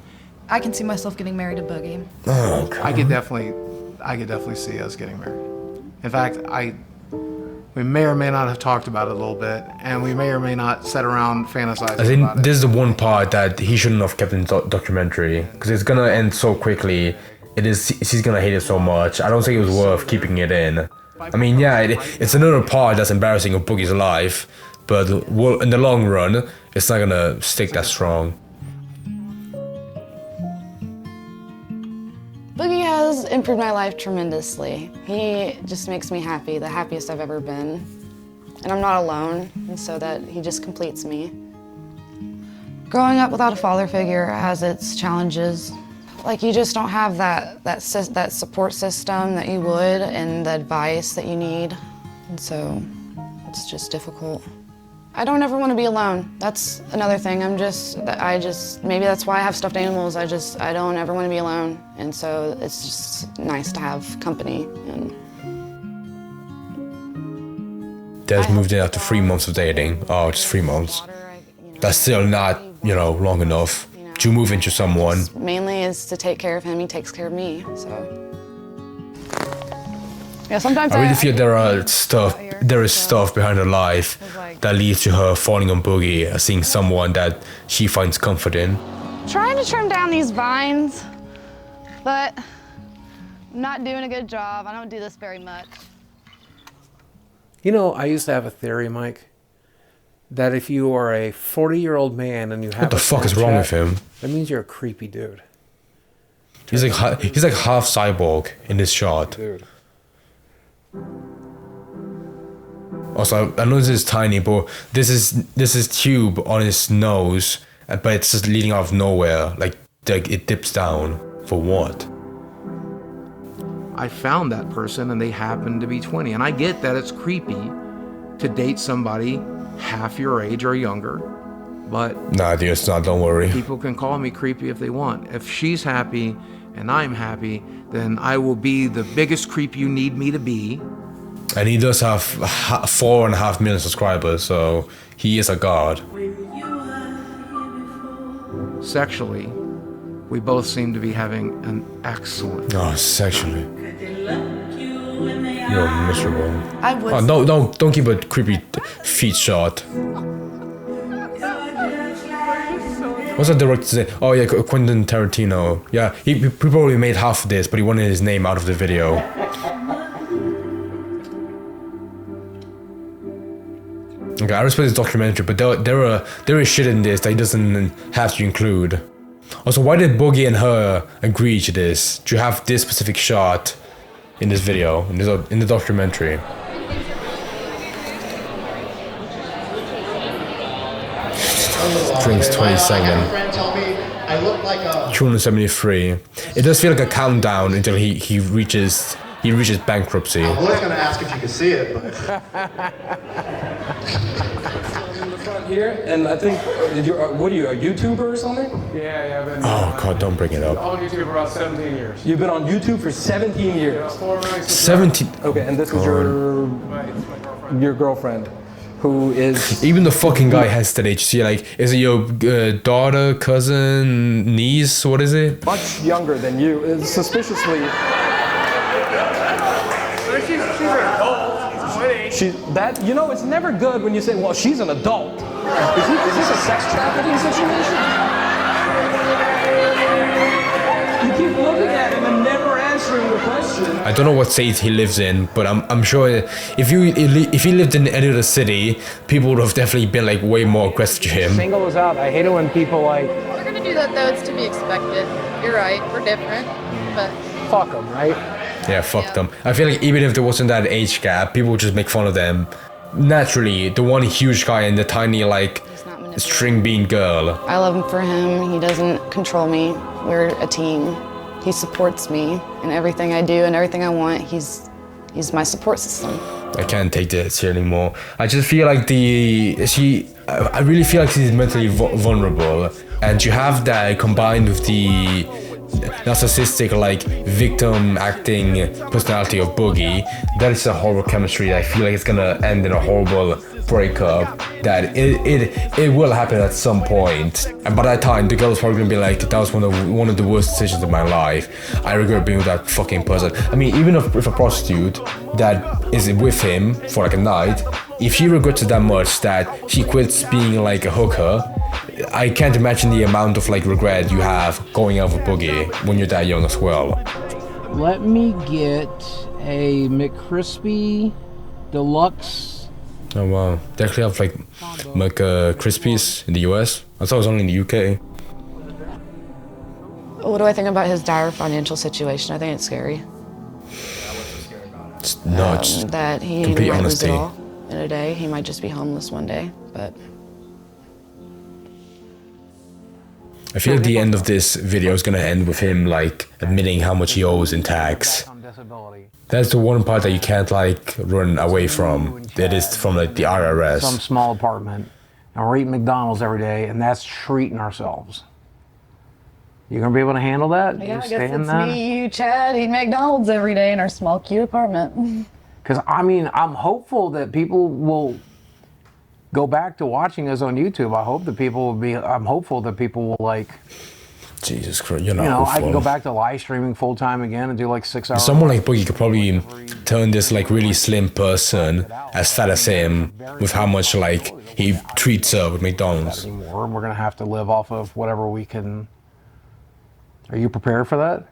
I can see myself getting married to Boogie. Oh, I could definitely see us getting married. In fact, we may or may not have talked about it a little bit, and we may or may not sit around fantasizing I think about it. this is the one part that he shouldn't have kept in the documentary, because it's gonna end so quickly. She's gonna hate it so much. I don't think it was worth keeping it in. I mean, yeah, it's another part that's embarrassing of Boogie's life, but in the long run, it's not gonna stick that strong. Boogie has improved my life tremendously. He just makes me happy, the happiest I've ever been. And I'm not alone, and so that he just completes me. Growing up without a father figure has its challenges. Like, you just don't have that support system that you would and the advice that you need. And so it's just difficult. I don't ever want to be alone. That's another thing. Maybe that's why I have stuffed animals. I don't ever want to be alone. And so it's just nice to have company. And Des moved in after 3 months of dating. Oh, just 3 months. That's still not, long enough to move into someone. mainly is to take care of him. He takes care of me, so. Yeah, sometimes I really feel there is stuff behind her life that leads to her falling on Boogie as seeing someone that she finds comfort in. Trying to trim down these vines, but I'm not doing a good job. I don't do this very much. I used to have a theory, Mike, that if you are a 40-year-old man and you have What the fuck is wrong with him? That means you're a creepy dude. He's like half cyborg in this shot. Dude. Also, I know this is tiny, but this is tube on his nose, but it's just leading out of nowhere. Like it dips down. For what? I found that person and they happened to be 20. And I get that it's creepy to date somebody half your age or younger, but Nah, dude, it's not, don't worry. people can call me creepy if they want. If she's happy and I'm happy, then I will be the biggest creep you need me to be. And he does have 4.5 million subscribers, so he is a god. Sexually, we both seem to be having an excellent. Oh, sexually. You're miserable. I would. Oh, don't keep a creepy feet shot. What's that director's name? Oh yeah, Quentin Tarantino. Yeah, he probably made half of this, but he wanted his name out of the video. Okay, I respect this documentary, but there is shit in this that he doesn't have to include. Also, why did Boogie and her agree to this? To have this specific shot in this video, in the documentary? Drinks 22nd. 273. It does feel like a countdown until he reaches bankruptcy. I was gonna ask if you could see it, but Here, and I think, what are you, a YouTuber or something? Yeah, I've been. Oh god, don't bring it up. On YouTube for about 17 years. You've been on YouTube for 17 years. 17. Okay, and this is your girlfriend, who is. Even the fucking guy hesitates. See, like, is it your daughter, cousin, niece? What is it? Much younger than you, suspiciously. that, you know, it's never good when you say, well, she's an adult. Is this a sex trafficking situation? You keep looking at him and never answering the question. I don't know what state he lives in, but I'm sure if he lived in any other city, people would have definitely been like way more aggressive to him. Single is out. I hate it when people like. We're gonna do that though. It's to be expected. You're right. We're different, but fuck them, right? Yeah, fuck them. I feel like even if there wasn't that age gap, people would just make fun of them. Naturally, the one huge guy and the tiny like string bean girl. I love him for him. He doesn't control me. We're a team. He supports me in everything I do and everything I want. He's my support system. I can't take this here anymore. I just feel like I really feel like she's mentally vulnerable, and you have that combined with the narcissistic like victim acting personality of Boogie. That is a horrible chemistry. I feel like it's gonna end in a horrible breakup. That it will happen at some point, and by that time the girl's probably gonna be like, that was one of the worst decisions of my life. I regret being with that fucking person. I mean, even if a prostitute that is with him for like a night, if she regrets it that much that she quits being like a hooker, I can't imagine the amount of like regret you have going out with Boogie when you're that young as well. Let me get a McCrispy Deluxe. Oh wow, they actually have like Crispies in the US? I thought it was only in the UK. What do I think about his dire financial situation? I think it's scary. It's nuts. That he Complete might honesty. lose it all in a day. He might just be homeless one day, but... I feel like the end of this video is gonna end with him like admitting how much he owes in tax. That's the one part that you can't like run away from. That is from like the IRS. Some small apartment, and we're eating McDonald's every day, and that's treating ourselves. You gonna be able to handle that? Yeah, You I stand guess it's that? me, you, Chad, eating McDonald's every day in our small, cute apartment. Because I mean, I'm hopeful that people will go back to watching us on YouTube. I'm hopeful that people will like. Jesus Christ, you're not You know, hopeful. I can go back to live streaming full time again and do like 6 hours. Someone like Boogie could probably turn this like really slim person as fat as him with how much like he treats her with McDonald's. Anymore. We're gonna have to live off of whatever we can. Are you prepared for that?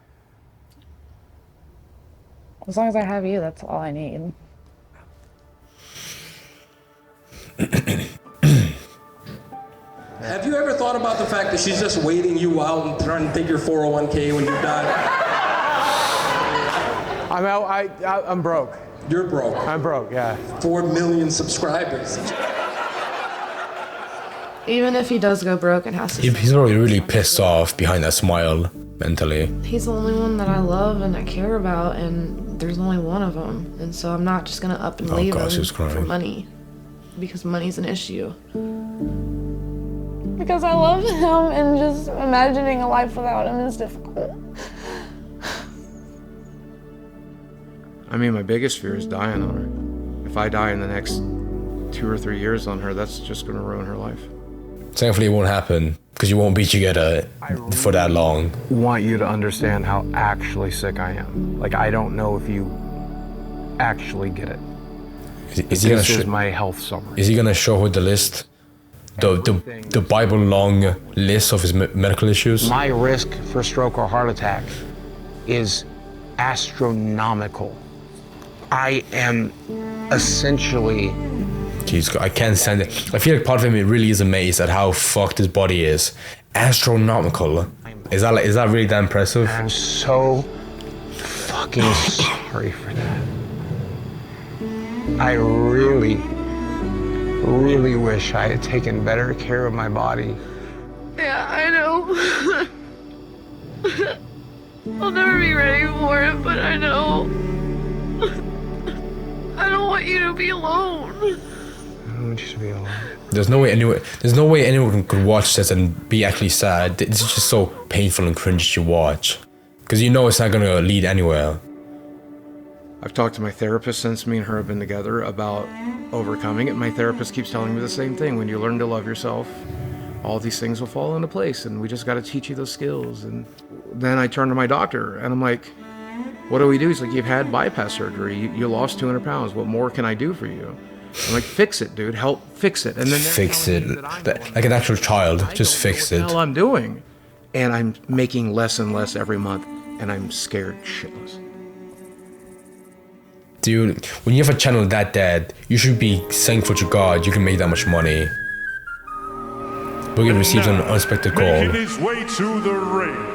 As long as I have you, that's all I need. Have you ever thought about the fact that she's just waiting you out and trying to take your 401k when you're done? I'm broke. You're broke. I'm broke, yeah. 4 million subscribers. Even if he does go broke and has to... He's probably really pissed off behind that smile mentally. He's the only one that I love and I care about, and there's only one of them. And so I'm not just gonna up and leave him for money. Because money's an issue. Because I love him, and just imagining a life without him is difficult. I mean, my biggest fear is dying on her. If I die in the next 2 or 3 years on her, that's just gonna ruin her life. Thankfully it won't happen, because you won't be together for that long. I want you to understand how actually sick I am. Like, I don't know if you actually get it. Is he gonna this is my health summary. Is he gonna show her the list? The Bible long list of his medical issues? My risk for stroke or heart attack is astronomical. I am essentially... Jeez, I can't stand it. I feel like part of him really is amazed at how fucked his body is. Astronomical. Is that really that impressive? I'm so fucking sorry for that. I really wish I had taken better care of my body. Yeah, I know. I'll never be ready for it, but I know. I don't want you to be alone. I don't want you to be alone. There's no way anyone could watch this and be actually sad. It's just so painful and cringy to watch. Because you know it's not gonna lead anywhere. I've talked to my therapist since me and her have been together about overcoming it. My therapist keeps telling me the same thing. When you learn to love yourself, all these things will fall into place, and we just got to teach you those skills. And then I turn to my doctor and I'm like, what do we do? He's like, you've had bypass surgery. You lost 200 pounds. What more can I do for you? I'm like, fix it, dude. Help fix it. And then fix it. Like an actual child. Just fix it. What the hell I'm doing? And I'm making less and less every month. And I'm scared shitless. Dude, when you have a channel that dead, you should be thankful to God you can make that much money. Boogie receives an unexpected call. Making his way to the ring.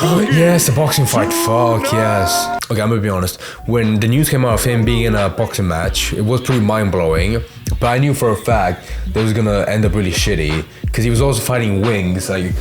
Oh yes, the boxing fight, fuck yes. Okay, I'm gonna be honest, when the news came out of him being in a boxing match, it was pretty mind-blowing, but I knew for a fact that it was gonna end up really shitty, because he was also fighting Wings, like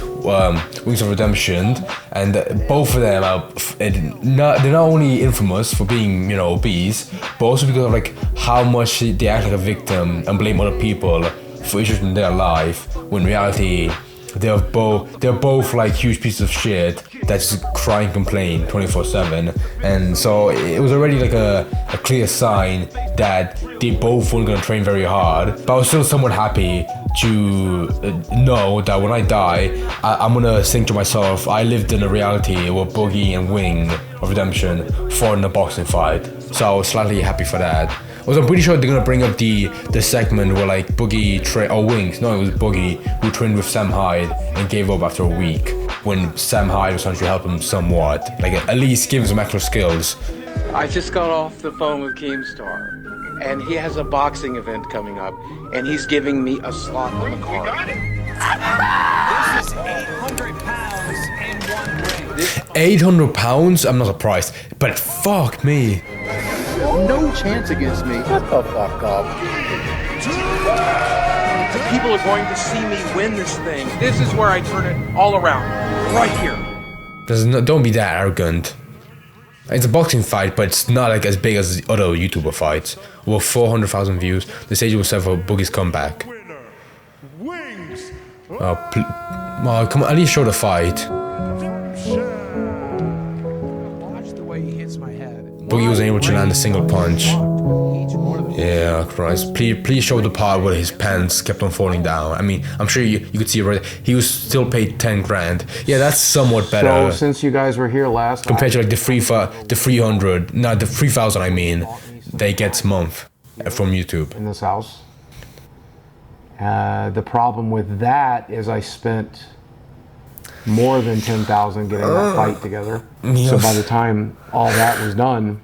Wings of Redemption, and both of them are, they're not only infamous for being, you know, obese, but also because of like how much they act like a victim and blame other people for issues in their life, when in reality, they're both like huge pieces of shit that just cry and complain 24/7, and so it was already like a clear sign that they both weren't gonna train very hard. But I was still somewhat happy to know that when I die, I'm gonna think to myself, I lived in a reality where Boogie and Wing of Redemption fought in a boxing fight. So I was slightly happy for that. Also, I'm pretty sure they're gonna bring up the segment where like Boogie Wings, no, it was Boogie who trained with Sam Hyde and gave up after a week, when Sam Hyde was trying to help him somewhat, like at least give him some extra skills. I just got off the phone with Keemstar, and he has a boxing event coming up, and he's giving me a slot on the card. This is 800 pounds in one ring. 800 pounds? I'm not surprised, but fuck me. No chance against me. Shut the fuck up. The people are going to see me win this thing. This is where I turn it all around. Right here. Don't be that arrogant. It's a boxing fight, but it's not like as big as the other YouTuber fights. Over 400,000 views. The stage was set for Boogie's comeback. Oh, come on, at least show the fight. Boogie wasn't able to land a single punch. Yeah, Christ. Please show the part where his pants kept on falling down. I mean, I'm sure you could see it right. He was still paid 10 grand. Yeah, that's somewhat better. So since you guys were here last compared to like the 300, no, the 3,000 I mean, they get a month from YouTube. In this house. The problem with that is I spent more than 10,000 getting that fight together. Yes. So by the time all that was done,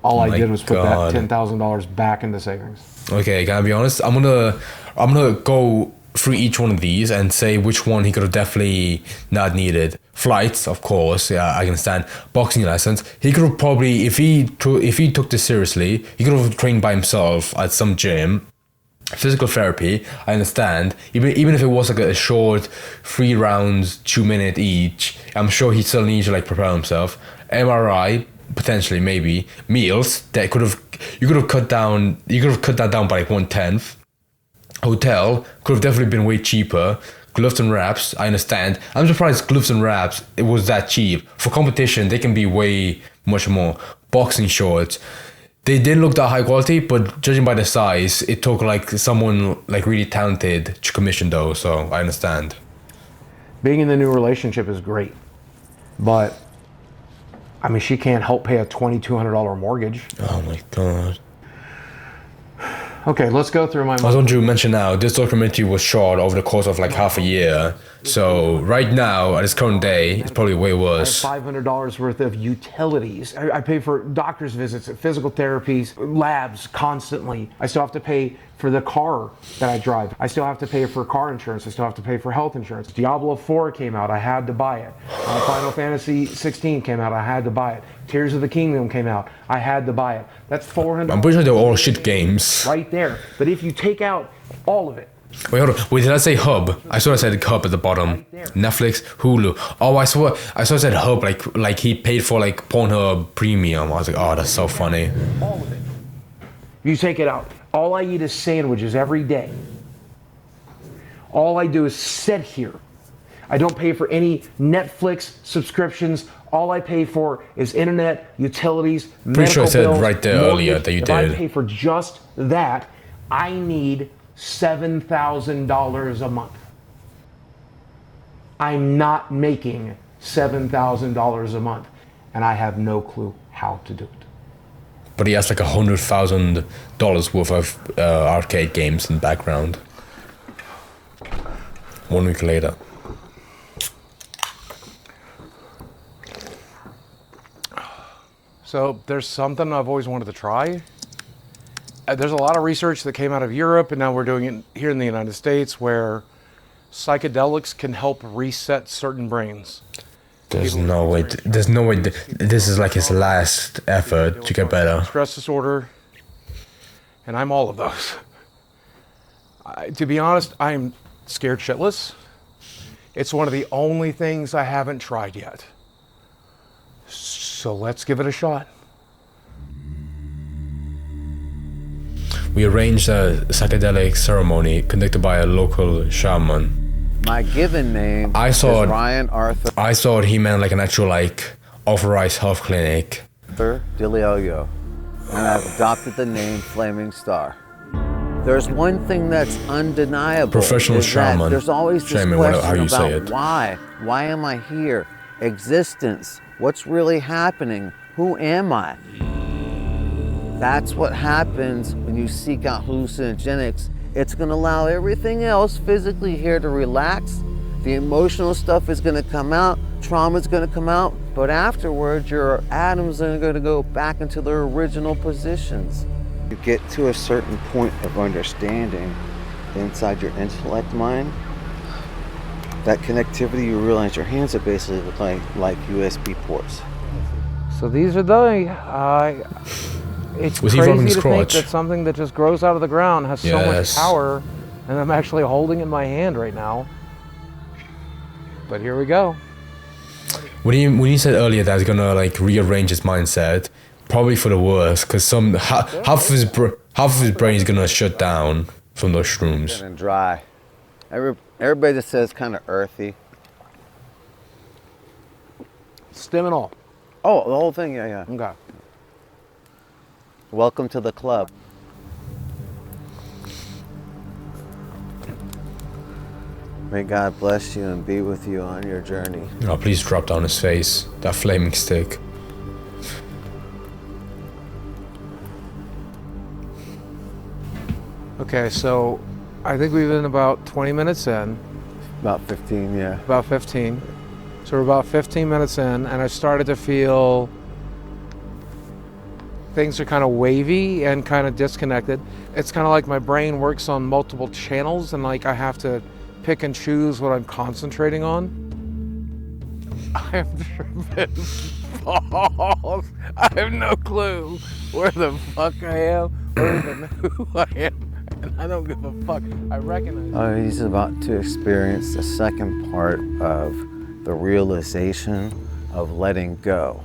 all I did was put that $10,000 back into savings. Okay, can I be honest? I'm gonna go through each one of these and say which one he could have definitely not needed. Flights, of course, yeah, I can stand. Boxing lessons, he could have probably, if he took this seriously, he could have trained by himself at some gym. Physical therapy, I understand. Even if it was like a short 3 rounds, 2 minutes each, I'm sure he still needs to like prepare himself. MRI, potentially, maybe. Meals, that you could have cut that down by like 1/10. Hotel could have definitely been way cheaper. Gloves and wraps, I understand. I'm surprised gloves and wraps it was that cheap. For competition, they can be way much more. Boxing shorts. They didn't look that high quality, but judging by the size, it took like someone like really talented to commission those, so I understand. Being in the new relationship is great, but I mean, she can't help pay a $2,200 mortgage. Oh my God. Okay, let's go through my... I want to mention now, this documentary was shot over the course of like half a year. So right now, at this current day, it's probably way worse. I have $500 worth of utilities. I pay for doctor's visits, physical therapies, labs constantly. I still have to pay for the car that I drive. I still have to pay for car insurance. I still have to pay for health insurance. Diablo 4 came out. I had to buy it. Final Fantasy 16 came out. I had to buy it. Tears of the Kingdom came out. I had to buy it. That's $400. I'm pretty sure they're all shit games. Right there. But if you take out all of it. Wait, hold on. Wait, did I say hub? I saw I said hub at the bottom. Netflix, Hulu. Oh, I saw I said hub, like he paid for like Pornhub Premium. I was like, oh, that's so funny. All of it. You take it out. All I eat is sandwiches every day. All I do is sit here. I don't pay for any Netflix subscriptions. All I pay for is internet, utilities, pretty sure I said bills, right there mortgage. earlier that you if did. I pay for just that, I need $7,000 a month. I'm not making $7,000 a month. and I have no clue how to do it. But he has like $100,000 worth of arcade games in the background. 1 week later. So there's something I've always wanted to try. There's a lot of research that came out of Europe, and now we're doing it here in the United States, where psychedelics can help reset certain brains. There's no way. This is like his last effort to get better. Stress disorder, and I'm all of those. To be honest, I'm scared shitless. It's one of the only things I haven't tried yet. So let's give it a shot. We arranged a psychedelic ceremony conducted by a local shaman. My given name is Ryan Arthur. I thought he meant like an actual like authorized health clinic. DeLeoyo, and I've adopted the name Flaming Star. There's one thing that's undeniable. Professional shaman. There's always this Shaman, question how you say about it. why? Why am I here? Existence. What's really happening? Who am I? That's what happens when you seek out hallucinogenics. It's going to allow everything else physically here to relax. The emotional stuff is going to come out. Trauma is going to come out. But afterwards, your atoms are going to go back into their original positions. You get to a certain point of understanding inside your intellect mind. That connectivity, you realize your hands are basically like USB ports. So these are the. It's Was he crazy rubbing his to think crotch? that something that just grows out of the ground has so much Yes. power, and I'm actually holding it in my hand right now. But here we go. When he said earlier that he's gonna like rearrange his mindset, probably for the worse, because half of his brain is gonna shut down from those shrooms. And dry. Everybody just says kind of earthy. Stem and all. Oh, the whole thing, yeah. Okay. Welcome to the club. May God bless you and be with you on your journey. Oh, please drop down his face, that flaming stick. Okay, so I think we've been about 20 minutes in. About 15, yeah. About 15. So we're about 15 minutes in, and I started to feel things are kind of wavy and kind of disconnected. It's kind of like my brain works on multiple channels, and like I have to pick and choose what I'm concentrating on. I am tripping balls. I have no clue where the fuck I am or even who I am. And I don't give a fuck. I recognize. He's about to experience the second part of the realization of letting go.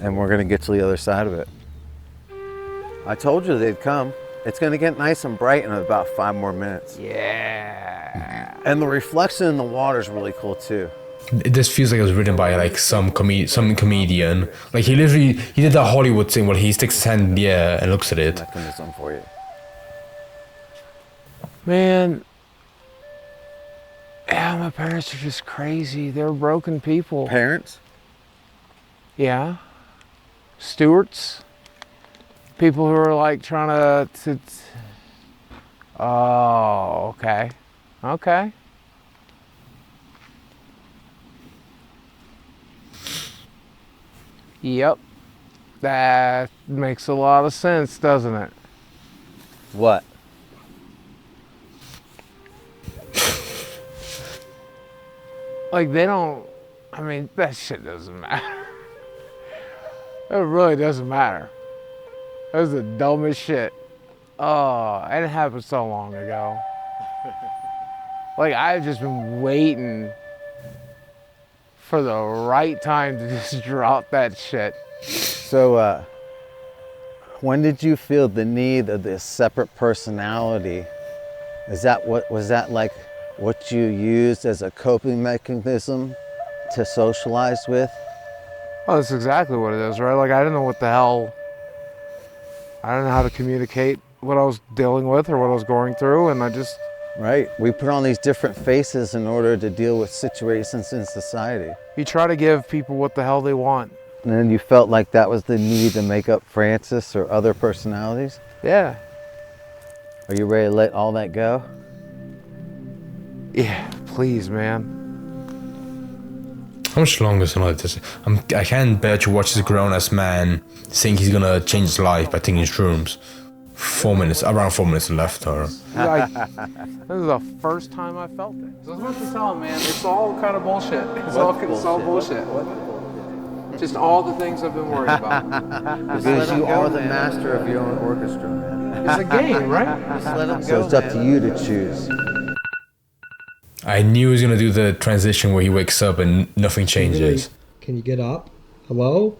And we're gonna get to the other side of it. I told you they'd come. It's gonna get nice and bright in about 5 more minutes. Yeah. And the reflection in the water is really cool too. This feels like it was written by like some comedian. Like he did that Hollywood thing where he sticks his hand in the air and looks at it. Mechanism for you. Man, yeah, my parents are just crazy. They're broken people. Parents? Yeah. Stewards. People who are like trying to oh, okay. Okay. Yep. That makes a lot of sense, doesn't it? What? Like they don't, I mean, that shit doesn't matter. It really doesn't matter. That was the dumbest shit. Oh, and it happened so long ago. Like I've just been waiting for the right time to just drop that shit. So, when did you feel the need of this separate personality? Was that like what you used as a coping mechanism to socialize with? Oh, that's exactly what it is, right? Like I didn't know what the hell, I didn't know how to communicate what I was dealing with or what I was going through, and I just... Right, we put on these different faces in order to deal with situations in society. You try to give people what the hell they want. And then you felt like that was the need to make up Francis or other personalities? Yeah. Are you ready to let all that go? Yeah, please, man. How much longer is like this? I can't bear to watch this grown-ass man think he's gonna change his life by taking shrooms. 4 minutes, around 4 minutes left, or... This is the first time I felt it. So as much as tell him, man, it's all kind of bullshit. It's all bullshit. Just all the things I've been worried about. Because you are the master of your own orchestra, man. It's a game, right? Just let him go, so it's up to you to choose. I knew he was gonna do the transition where he wakes up and nothing changes. Can you get up? Hello?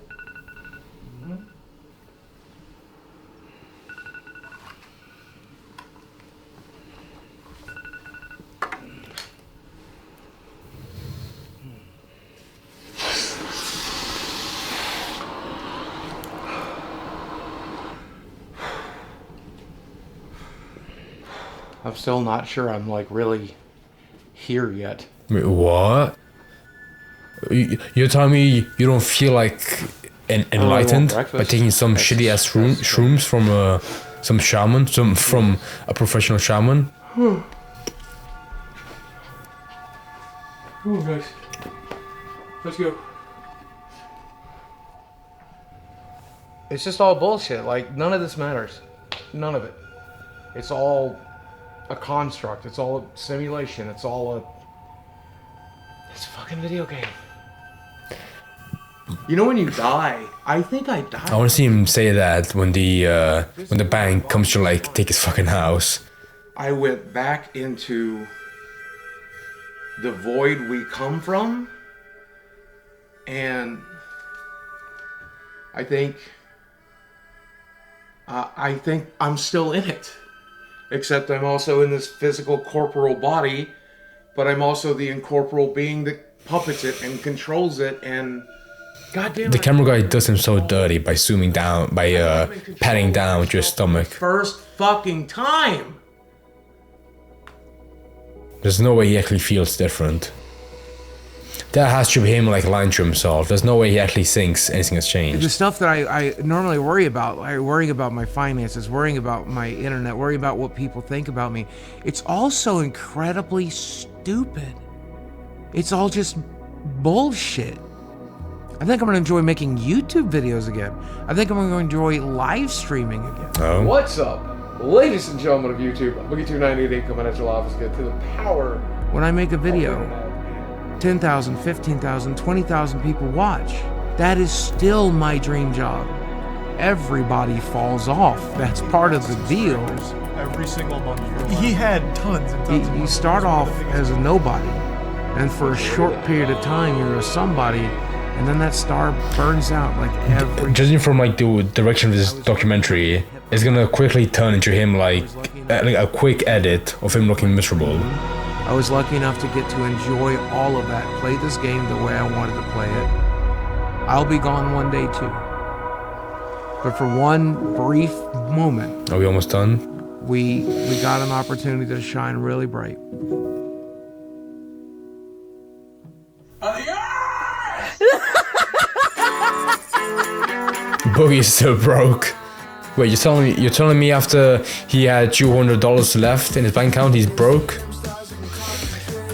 I'm still not sure I'm like really here yet. Wait, what? You're telling me you don't feel like enlightened by taking some shitty ass shrooms from some shaman, from a professional shaman? Oh, guys. Let's go. It's just all bullshit. Like, none of this matters. None of it. It's all a construct. It's all a simulation. It's a fucking video game. You know when you die? I think I died. I want to see him say that when the bank comes to like take his fucking house. I went back into the void we come from, and I think I'm still in it. Except I'm also in this physical corporal body, but I'm also the incorporeal being that puppets it and controls it, and goddamn The camera guy does him so dirty by zooming down, by patting down with your stomach. First fucking time! There's no way he actually feels different. That has to be him like lying to himself. There's no way he actually thinks anything has changed. The stuff that I normally worry about, worrying about my finances, worrying about my internet, worrying about what people think about me, it's all so incredibly stupid. It's all just bullshit. I think I'm gonna enjoy making YouTube videos again. I think I'm gonna enjoy live streaming again. Oh. What's up, ladies and gentlemen of YouTube? Boogie2988 coming at your office, get to the power. When I make a video, 10,000, 15,000, 20,000 people watch. That is still my dream job. Everybody falls off. That's part of the deal. Every single month. He had tons and tons. You start off as a nobody, and for a short period of time, you're a somebody, and then that star burns out like every... Judging from like the direction of this documentary, it's gonna quickly turn into him like a quick edit of him looking miserable. I was lucky enough to get to enjoy all of that, play this game the way I wanted to play it. I'll be gone one day too. But for one brief moment... Are we almost done? We got an opportunity to shine really bright. Boogie's still broke. Wait, you're telling me after he had $200 left in his bank account, he's broke?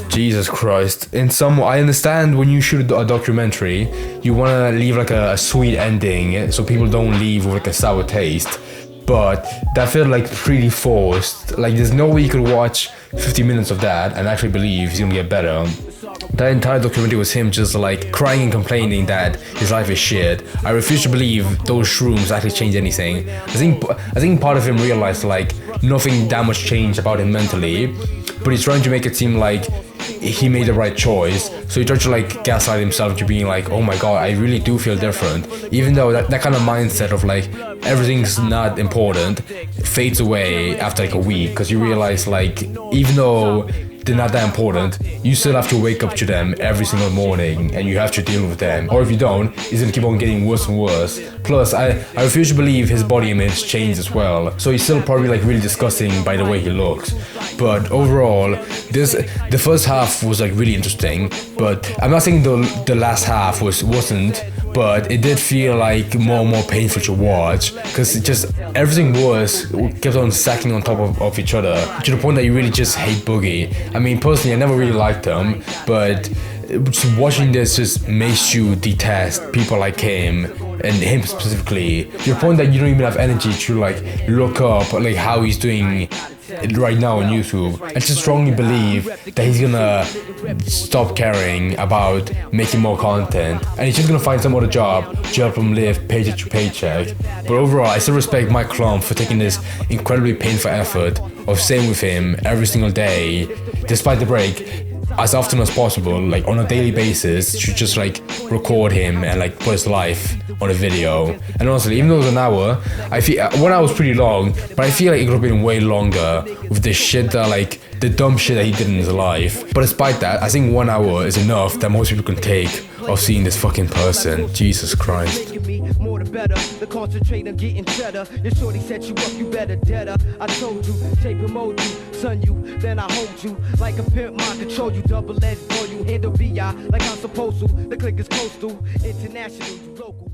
Jesus Christ. I understand when you shoot a documentary, you want to leave like a sweet ending so people don't leave with like a sour taste. But that felt like pretty forced. Like there's no way you could watch 50 minutes of that and actually believe he's gonna get better. That entire documentary was him just like crying and complaining that his life is shit. I refuse to believe those shrooms actually changed anything. I think part of him realized like nothing that much changed about him mentally, but he's trying to make it seem like he made the right choice. So he tried to like gaslight himself to being like, oh my god, I really do feel different. Even though that kind of mindset of like everything's not important fades away after like a week, because you realize like even though they're not that important, you still have to wake up to them every single morning and you have to deal with them. Or if you don't, it's gonna keep on getting worse and worse. Plus, I refuse to believe his body image changed as well. So he's still probably like really disgusting by the way he looks. But overall, the first half was like really interesting. But I'm not saying the last half wasn't. but it did feel like more and more painful to watch, because it just everything kept on stacking on top of each other to the point that you really just hate Boogie. I mean, personally, I never really liked him, but just watching this just makes you detest people like him, and him specifically, to the point that you don't even have energy to like look up like how he's doing right now on YouTube, and just strongly believe that he's gonna stop caring about making more content, and he's just gonna find some other job to help him live paycheck to paycheck. But overall, I still respect Mike Klump for taking this incredibly painful effort of staying with him every single day, despite the break, as often as possible, like on a daily basis, to just like record him and like put his life on a video. And honestly, even though it was an hour, I feel 1 hour was pretty long, but I feel like it could have been way longer with the shit that like the dumb shit that he did in his life. But despite that, I think 1 hour is enough that most people can take of seeing this fucking person. Jesus Christ. More the better, the concentrate on getting cheddar. Your shorty set you up, you better dead her. I told you, shape promote you, son you, then I hold you. Like a pimp, mind control you, double edged for you. Handle VI like I'm supposed to. The click is coastal, international, you local.